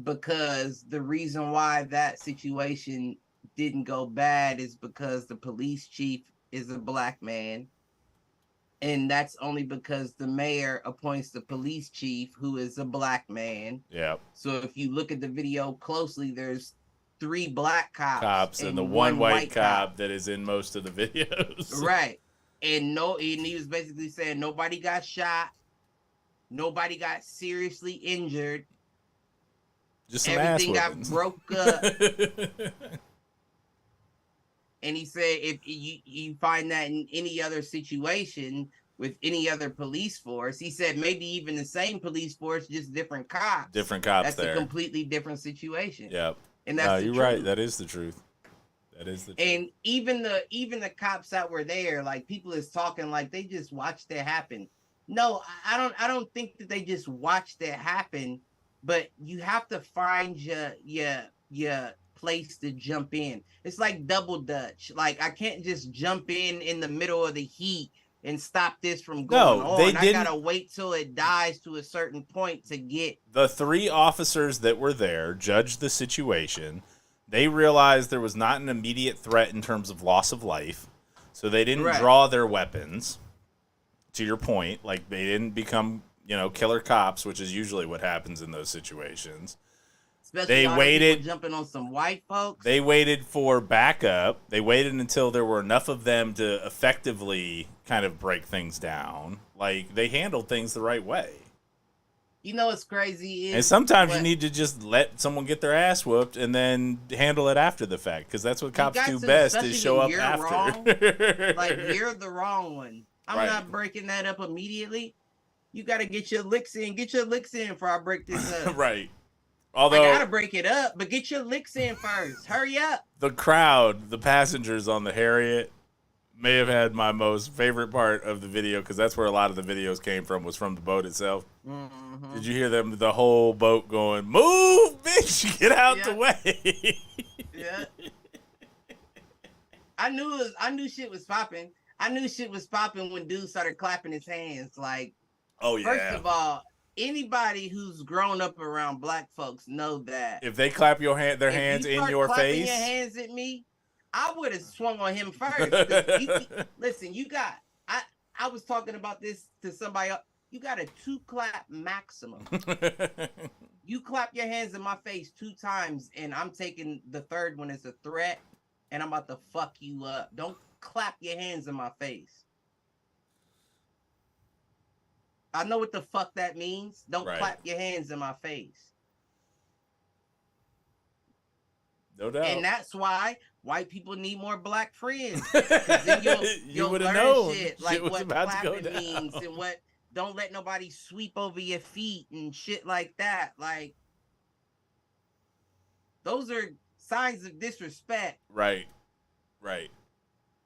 Because the reason why that situation didn't go bad is because the police chief is a black man. And that's only because the mayor appoints the police chief, who is a black man. Yeah. So if you look at the video closely, there's 3 black cops and the one white cop that is in most of the videos. Right. And he was basically saying nobody got shot, nobody got seriously injured. Just some everything got broke up. And he said if you find that in any other situation with any other police force, he said maybe even the same police force, just different cops. Different cops. That's there. a completely different situation. Yep. And that's you're right. That is the truth. That is the truth. And even the cops that were there, like, people is talking like they just watched it happen. No, I don't think that they just watched it happen, but you have to find your place to jump in. It's like double dutch. Like, I can't just jump in the middle of the heat and stop this from going on. I gotta wait till it dies to a certain point to get. The 3 officers that were there judged the situation. They realized there was not an immediate threat in terms of loss of life, so they didn't draw their weapons. To your point, like, they didn't become, killer cops, which is usually what happens in those situations. Especially they waited, jumping on some white folks. They waited for backup. They waited until there were enough of them to effectively kind of break things down. Like, they handled things the right way. What's crazy is, and sometimes you need to just let someone get their ass whooped and then handle it after the fact, because that's what cops do best, is show up after. Wrong, like, you're the wrong one. I'm not breaking that up immediately. You got to get your licks in. Get your licks in before I break this up. Right. Although I gotta break it up, but get your licks in first. Hurry up. The crowd, the passengers on the Harriet, may have had my most favorite part of the video, because that's where a lot of the videos came from, was from the boat itself. Mm-hmm. Did you hear them? The whole boat going, "Move, bitch, get out the way." Yeah. I knew shit was popping. I knew shit was popping when dude started clapping his hands. Like, oh yeah. First of all, anybody who's grown up around black folks know that if they clap their hands in your face, your hands at me, I would have swung on him first. Listen, I was talking about this to somebody else. You got a 2-clap maximum. You clap your hands in my face 2 times, and I'm taking the third one as a threat, and I'm about to fuck you up. Don't clap your hands in my face. I know what the fuck that means. Don't clap your hands in my face. No doubt. And that's why white people need more black friends. Then you'll would have learn known shit like what about clapping means and what don't let nobody sweep over your feet and shit like that. Like, those are signs of disrespect. Right.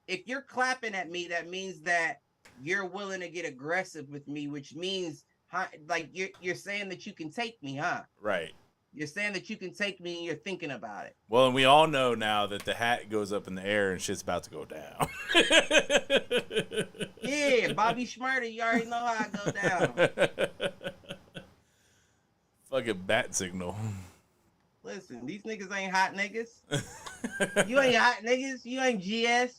If you're clapping at me, that means that you're willing to get aggressive with me, which means like you're saying that you can take me, huh? Right. You're saying that you can take me and you're thinking about it. Well, and we all know now that the hat goes up in the air and shit's about to go down. Yeah, Bobby Schmurda, you already know how I go down. Fucking bat signal. Listen, these niggas ain't hot niggas. You ain't hot niggas. You ain't GS.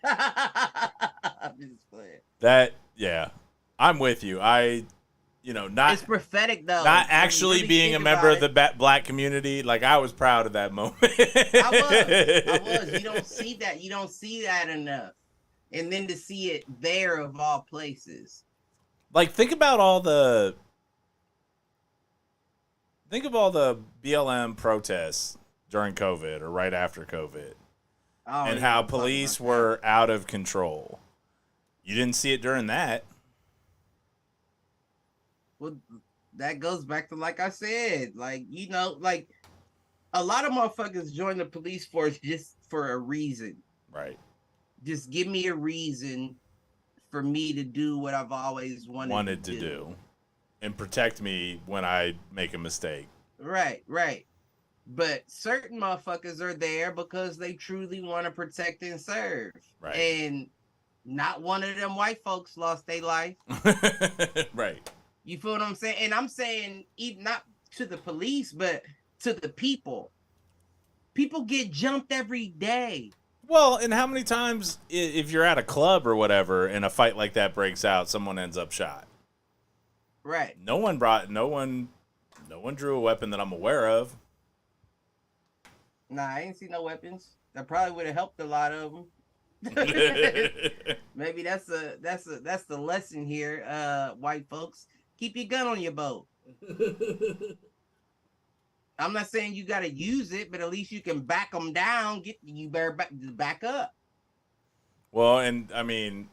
I'm just playing. Yeah. I'm with you. Not it's prophetic though. Not actually really being a member of the black community. Like, I was proud of that moment. I was. You don't see that. You don't see that enough. And then to see it there of all places. Like, think of all the BLM protests during COVID or right after COVID. And how police were out of control. You didn't see it during that. Well, that goes back to, like I said, like, like a lot of motherfuckers join the police force just for a reason. Right. Just give me a reason for me to do what I've always wanted to do. And protect me when I make a mistake. Right. But certain motherfuckers are there because they truly want to protect and serve. Right. And not one of them white folks lost their life. Right. You feel what I'm saying? And I'm saying even not to the police, but to the people. People get jumped every day. Well, and how many times, if you're at a club or whatever, and a fight like that breaks out, someone ends up shot? Right. No one drew a weapon that I'm aware of. Nah, I ain't see no weapons. That probably would have helped a lot of them. Maybe that's the lesson here, white folks. Keep your gun on your boat. I'm not saying you got to use it, but at least you can back them down. You better back up. Well, and I mean,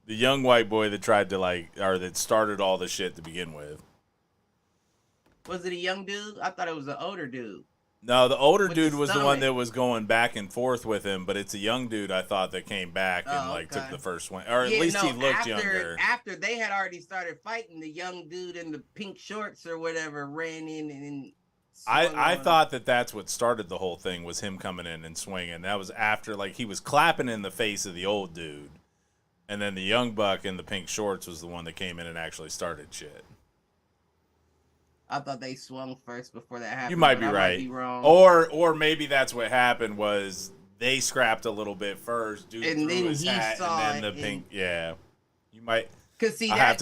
the young white boy that tried to that started all the shit to begin with. Was it a young dude? I thought it was an older dude. No, the older dude was the one that was going back and forth with him, but it's a young dude I thought that came back and took the first swing, or at least he looked younger. After they had already started fighting, the young dude in the pink shorts or whatever ran in and. I thought that's what started the whole thing, was him coming in and swinging. That was after, like, he was clapping in the face of the old dude, and then the young buck in the pink shorts was the one that came in and actually started shit. I thought they swung first before that happened. You might be right. Might be wrong. Or maybe that's what happened, was they scrapped a little bit first, dude, and threw then his hat, and then the pink. Yeah, you might. Cause see, we'll have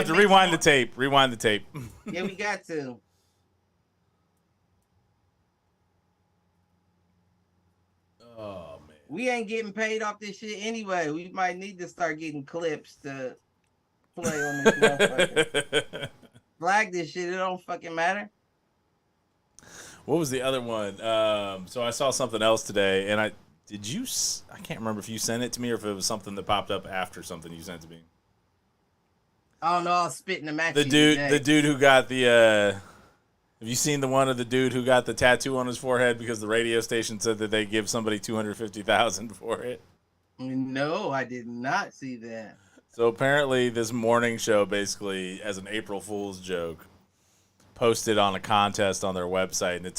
to rewind the tape. Rewind the tape. Yeah, we got to. Oh man, we ain't getting paid off this shit anyway. We might need to start getting clips to play on this motherfucker. Flag this shit. It don't fucking matter. What was the other one? So I saw something else today, and I can't remember if you sent it to me or if it was something that popped up after something you sent to me. I don't know. I'll spit in the match. The dude who got the. Have you seen the one of the dude who got the tattoo on his forehead because the radio station said that they give somebody $250,000 for it? No, I did not see that. So apparently this morning show, basically, as an April Fool's joke, posted on a contest on their website, and it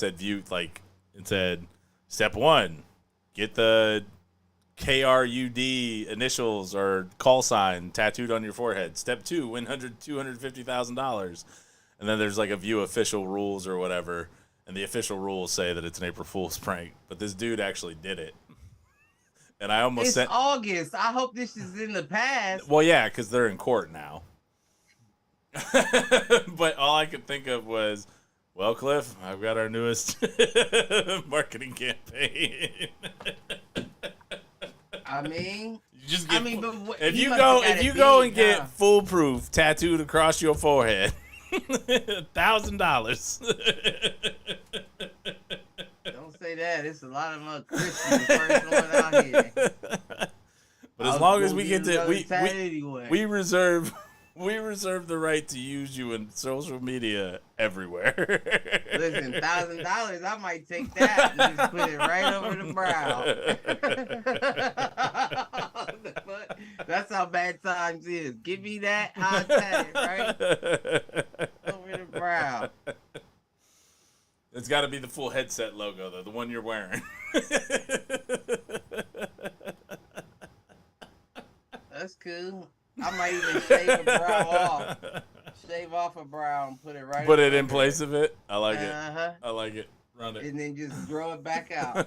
said step 1, get the KRUD initials or call sign tattooed on your forehead. Step 2, win $250,000. And then there's like a view official rules or whatever. And the official rules say that it's an April Fool's prank. But this dude actually did it. And I almost It's August. I hope this is in the past. Well, yeah, because they're in court now. But all I could think of was, well, Cliff, I've got our newest marketing campaign. I mean, you just get, but if you go and get Foolproof tattooed across your forehead, $1,000. Don't say that. It's a lot of Christians first one out here. But as long as we get to we reserve the right to use you in social media everywhere. Listen, $1,000, I might take that and just put it right over the brow. That's how bad times is. Give me that, I'll tell it right over the brow. It's got to be the full headset logo, though, the one you're wearing. That's cool. I might even shave a brow off. Shave off a brow and put it right. Put it in place of it. I like it. Uh-huh. I like it. Run it. And then just grow it back out.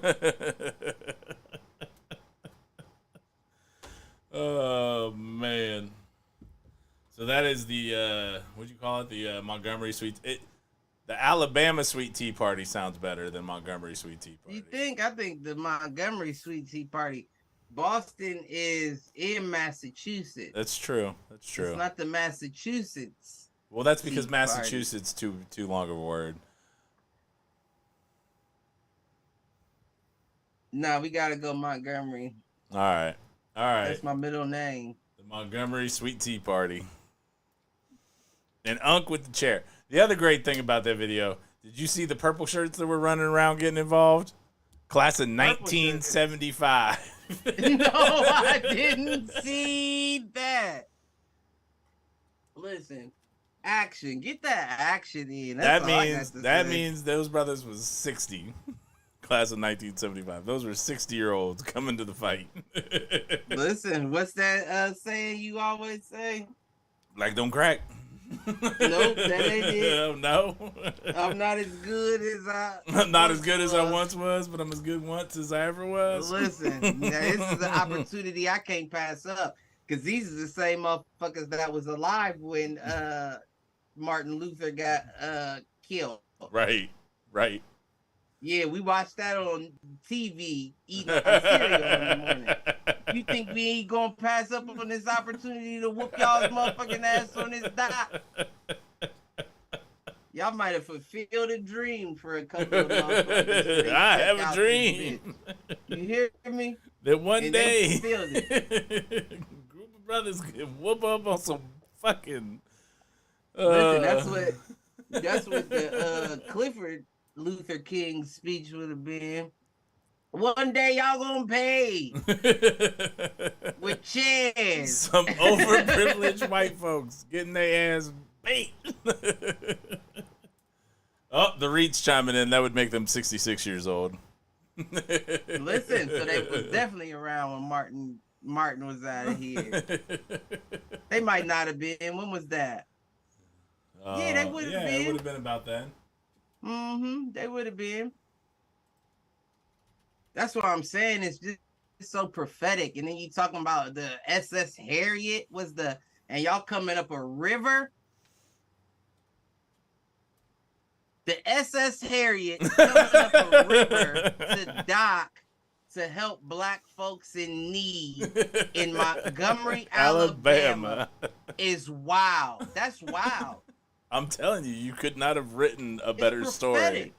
Oh man. So that is the what'd you call it? The Montgomery sweet. The Alabama sweet tea party sounds better than Montgomery sweet tea party. You think? I think the Montgomery sweet tea party. Boston is in Massachusetts. That's true. That's true. It's not the Massachusetts. Well, that's because Massachusetts too long of a word. No, we gotta go Montgomery. All right. That's my middle name. The Montgomery sweet tea party. And Unc with the chair. The other great thing about that video, did you see the purple shirts that were running around getting involved? Class of 1975. No, I didn't see that. Listen, action. Get that action in. That means those brothers was 60. Class of 1975. Those were 60-year-olds coming to the fight. Listen, what's that saying you always say? Black don't crack. Nope, that ain't it. No. I'm not as good as I'm not as good as I once was, but I'm as good once as I ever was. Listen, now this is an opportunity I can't pass up because these are the same motherfuckers that was alive when Martin Luther got killed. Right. Yeah, we watched that on TV eating a cereal in the morning. You think we ain't gonna pass up on this opportunity to whoop y'all's motherfucking ass on this dot? Y'all might have fulfilled a dream for a couple of motherfuckers. I have a dream. You hear me? That one day, group of brothers can whoop up on some fucking. Listen, that's what the Clifford Luther King speech would have been. One day y'all gonna pay with chairs. Some overprivileged white folks getting their ass beat. Oh, the Reeds chiming in. That would make them 66 years old. Listen, so they was definitely around when Martin was out of here. They might not have been. When was that? Yeah, they would have been. It would have been about then. They would have been. That's what I'm saying. It's just so prophetic. And then you talking about the SS Harriet and y'all coming up a river. The SS Harriet coming up a river to dock to help black folks in need in Montgomery, Alabama is wild. That's wild. I'm telling you, you could not have written a better story.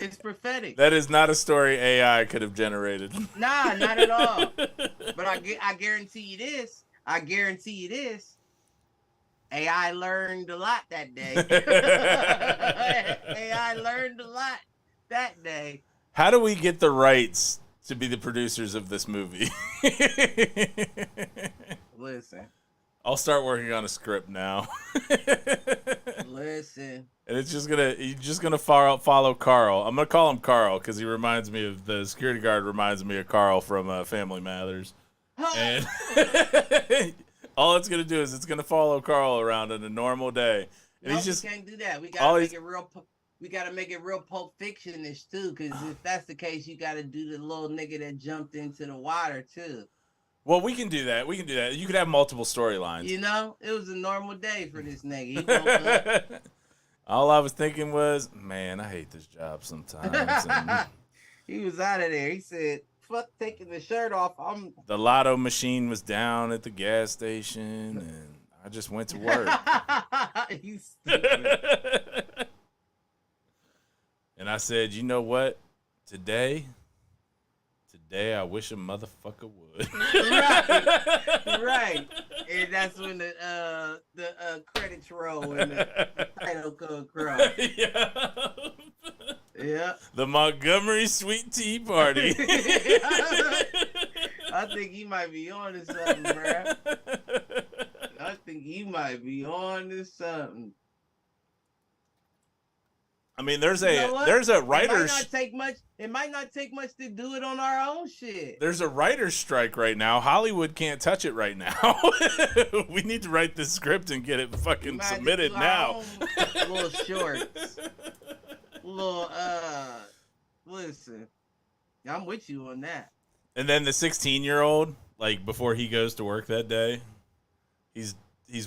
It's prophetic. That is not a story AI could have generated. Nah, not at all. But I guarantee you this. AI learned a lot that day. AI learned a lot that day. How do we get the rights to be the producers of this movie? Listen. I'll start working on a script now. Listen. Listen. And you're just gonna follow Carl. I'm gonna call him Carl because he reminds me of the security guard. Reminds me of Carl from Family Matters. And all it's gonna do is it's gonna follow Carl around on a normal day. And No, he's just we can't do that. We gotta make it real. We gotta make it real Pulp Fiction-ish too. Because if that's the case, you gotta do the little nigga that jumped into the water too. Well, we can do that. You could have multiple storylines. You know, it was a normal day for this nigga. He woke up. All I was thinking was, man, I hate this job sometimes. He was out of there. He said, fuck taking the shirt off. The lotto machine was down at the gas station, and I just went to work. You stupid. And I said, you know what? Today I wish a motherfucker would. Right. And that's when the credits roll and the title code across. Yeah. The Montgomery Sweet Tea Party. I think he might be on to something, bro. I think he might be on to something. I mean, there's a writer's. It might not take much to do it on our own shit. There's a writer's strike right now. Hollywood can't touch it right now. We need to write this script and get it fucking submitted now. Little shorts. Listen, I'm with you on that. And then the 16-year-old, like before he goes to work that day, he's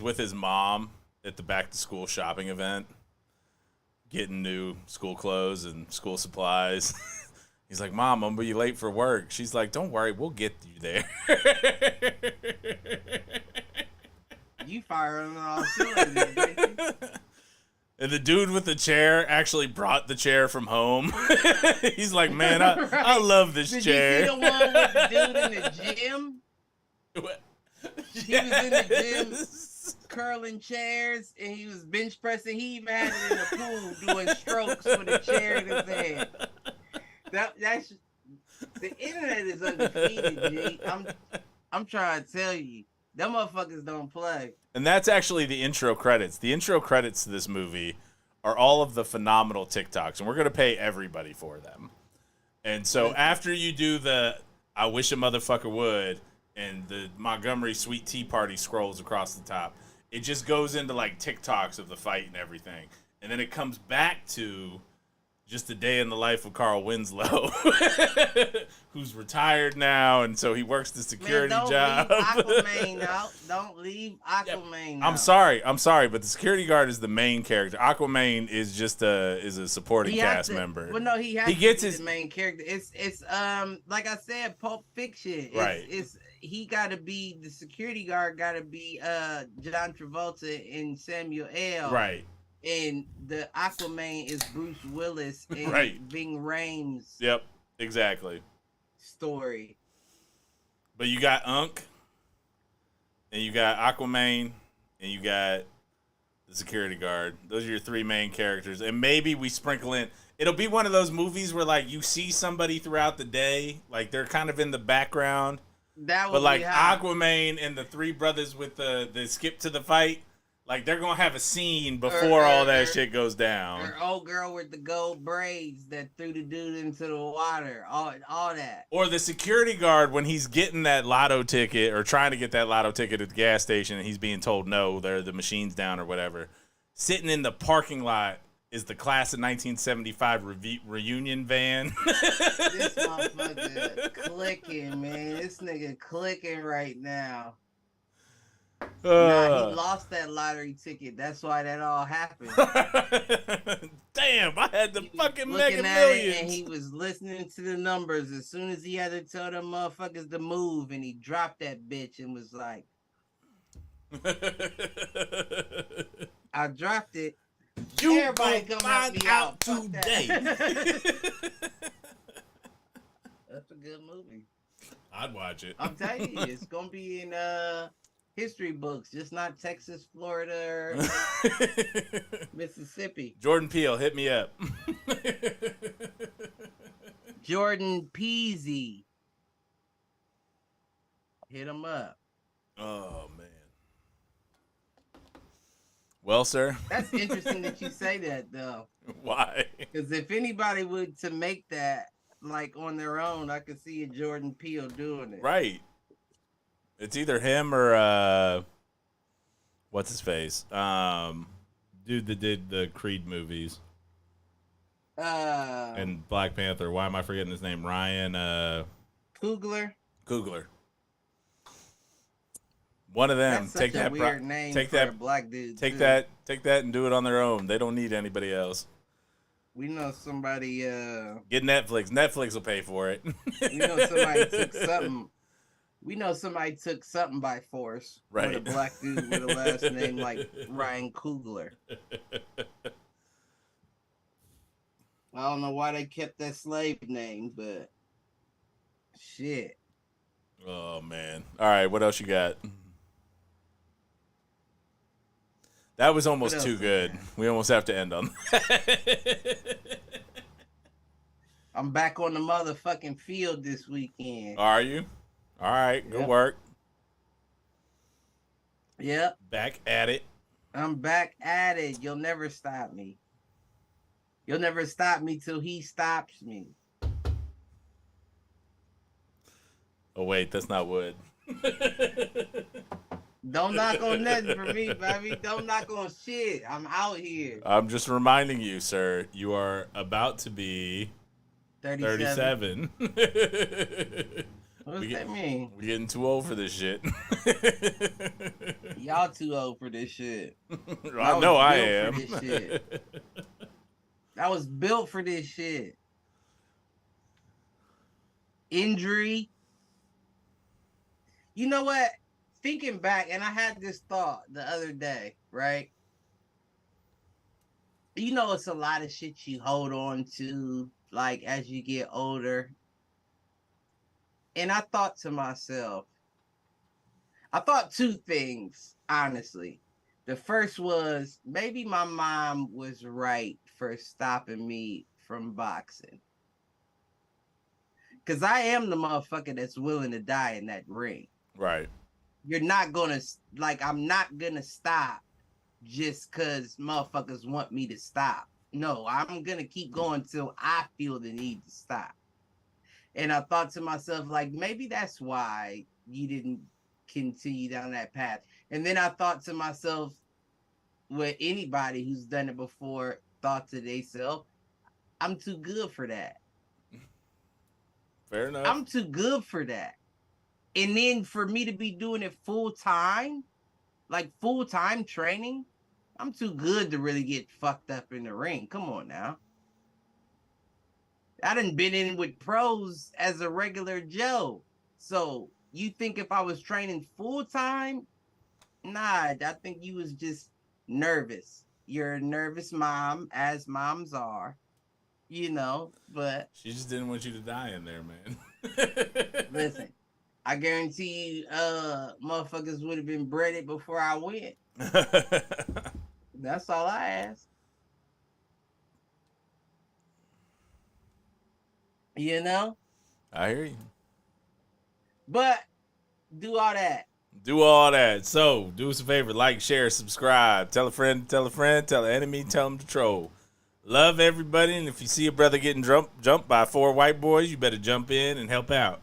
with his mom at the back to school shopping event, getting new school clothes and school supplies. He's like, Mom, I'm gonna be late for work. She's like, don't worry, we'll get you there. You firing on all cylinders, baby. And the dude with the chair actually brought the chair from home. He's like, man, I love this chair. Did you see the one with the dude in the gym? He was in the gym curling chairs and he was bench pressing. He even had it in the pool doing strokes with a chair in his hand. That's the internet is undefeated, G. I'm trying to tell you. Them motherfuckers don't play. And that's actually the intro credits. The intro credits to this movie are all of the phenomenal TikToks, and we're going to pay everybody for them. And so after you do the I wish a motherfucker would and the Montgomery Sweet Tea Party scrolls across the top, it just goes into like TikToks of the fight and everything. And then it comes back to just a day in the life of Carl Winslow, who's retired now, and so he works the security job. Don't leave Aquaman out. I'm sorry, but the security guard is the main character. Aquaman is just a supporting cast member. Well, no, he gets his main character. It's like I said, Pulp Fiction. He got to be the security guard. Got to be John Travolta and Samuel L. Right. And the Aquaman is Bruce Willis and Ving Rhames. Yep, exactly. Story. But you got Unk, and you got Aquaman, and you got the security guard. Those are your three main characters. And maybe we sprinkle in. It'll be one of those movies where like you see somebody throughout the day, like they're kind of in the background. But like Aquaman and the three brothers with the skip to the fight. Like, they're going to have a scene before all that shit goes down. Or old girl with the gold braids that threw the dude into the water. All that. Or the security guard when he's getting that lotto ticket or trying to get that lotto ticket at the gas station and he's being told no, the machine's down or whatever. Sitting in the parking lot is the class of 1975 reunion van. This motherfucker clicking, man. This nigga clicking right now. He lost that lottery ticket. That's why that all happened. Damn, I had the fucking Mega Millions. And he was listening to the numbers as soon as he had to tell them motherfuckers to move, and he dropped that bitch and was like, I dropped it. Everybody come find me out today. That's a good movie. I'd watch it. I'm telling you, it's gonna be in history books, just not Texas, Florida, or Mississippi. Jordan Peele, hit me up. Jordan Peasy. Hit him up. Oh, man. Well, sir. That's interesting that you say that, though. Why? Because if anybody would to make that like on their own, I could see a Jordan Peele doing it. Right. It's either him or what's his face? Dude that did the Creed movies. And Black Panther. Why am I forgetting his name? Ryan Coogler. One of them. That's such a weird name for a black dude. Take that and do it on their own. They don't need anybody else. We know somebody get Netflix. Netflix will pay for it. We know somebody took something. We know somebody took something by force. Right. With a black dude with a last name like Ryan Coogler. I don't know why they kept that slave name, but shit. Oh man. All right, what else you got? That was almost too good. We almost have to end on that. I'm back on the motherfucking field this weekend. Are you? All right, good work. Yep. Back at it. I'm back at it. You'll never stop me. You'll never stop me till he stops me. Oh, wait, that's not wood. Don't knock on nothing for me, baby. Don't knock on shit. I'm out here. I'm just reminding you, sir, you are about to be 37. What does that mean? We're getting too old for this shit. Y'all too old for this shit. I know I am. I was built for this shit. Injury. You know what? Thinking back, and I had this thought the other day, right? You know, it's a lot of shit you hold on to, like, as you get older. And I thought to myself, I thought two things, honestly. The first was, maybe my mom was right for stopping me from boxing. Because I am the motherfucker that's willing to die in that ring. Right. You're not going to, like, I'm not going to stop just because motherfuckers want me to stop. No, I'm going to keep going till I feel the need to stop. And I thought to myself, like, maybe that's why you didn't continue down that path. And then I thought to myself, what anybody who's done it before thought to themselves, I'm too good for that. Fair enough. I'm too good for that. And then for me to be doing it full time, like full-time training, I'm too good to really get fucked up in the ring. Come on now. I done been in with pros as a regular Joe. So you think if I was training full-time? Nah, I think you was just nervous. You're a nervous mom, as moms are, you know, but... She just didn't want you to die in there, man. Listen, I guarantee you, motherfuckers would have been breaded before I went. That's all I ask. You know? I hear you. But do all that. Do all that. So, do us a favor. Like, share, subscribe. Tell a friend, tell an enemy, tell them to troll. Love everybody. And if you see a brother getting jumped by 4 white boys, you better jump in and help out.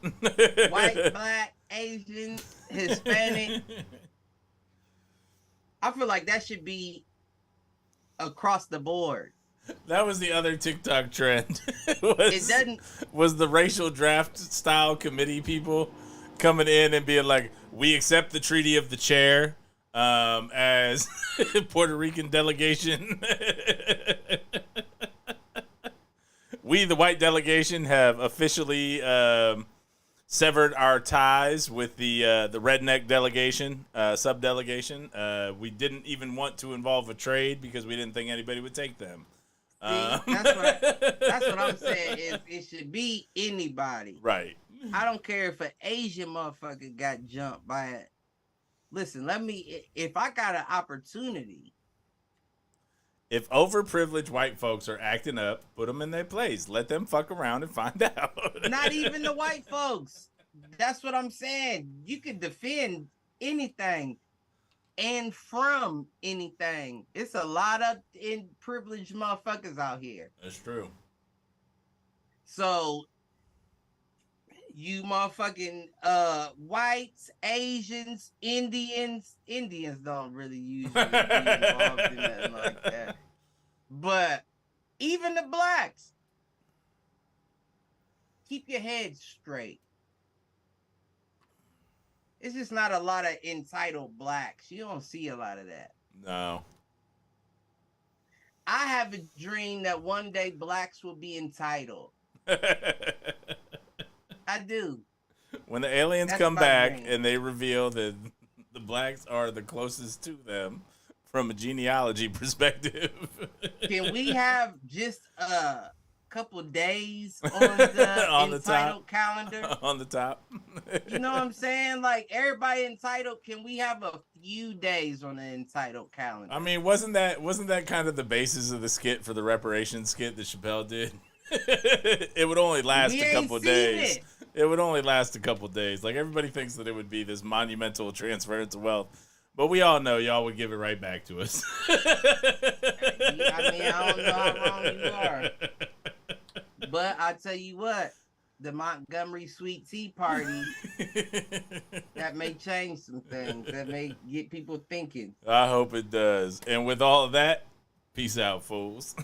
White, black, Asian, Hispanic. I feel like that should be across the board. That was the other TikTok trend. Was the racial draft style committee people coming in and being like, we accept the Treaty of the Chair as Puerto Rican delegation. We, the white delegation, have officially severed our ties with the redneck delegation, sub-delegation. We didn't even want to involve a trade because we didn't think anybody would take them. That's what I'm saying. Is it should be anybody. Right. I don't care if an Asian motherfucker got jumped by it. Listen, if I got an opportunity. If overprivileged white folks are acting up, put them in their place. Let them fuck around and find out. Not even the white folks. That's what I'm saying. You can defend anything. and from anything. It's a lot of privileged motherfuckers out here. That's true. So you motherfucking whites, Asians, Indians don't really usually be involved in nothing like that. But even the blacks, keep your head straight. It's just not a lot of entitled blacks. You don't see a lot of that. No. I have a dream that one day blacks will be entitled. I do. When the aliens That's come my back dream. and they reveal that the blacks are the closest to them from a genealogy perspective. Can we have just a couple days on the On the entitled top. calendar? On the top. You know what I'm saying? Like everybody entitled, can we have a few days on the entitled calendar? I mean, wasn't that kind of the basis of the skit for the reparations skit that Chappelle did? It would only last a couple of days. It would only last a couple of days. Like everybody thinks that it would be this monumental transference of wealth, but we all know y'all would give it right back to us. I mean, I don't know how wrong you are, but I tell you what, the Montgomery Sweet Tea Party, that may change some things. That may get people thinking. I hope it does. And with all of that, peace out, fools.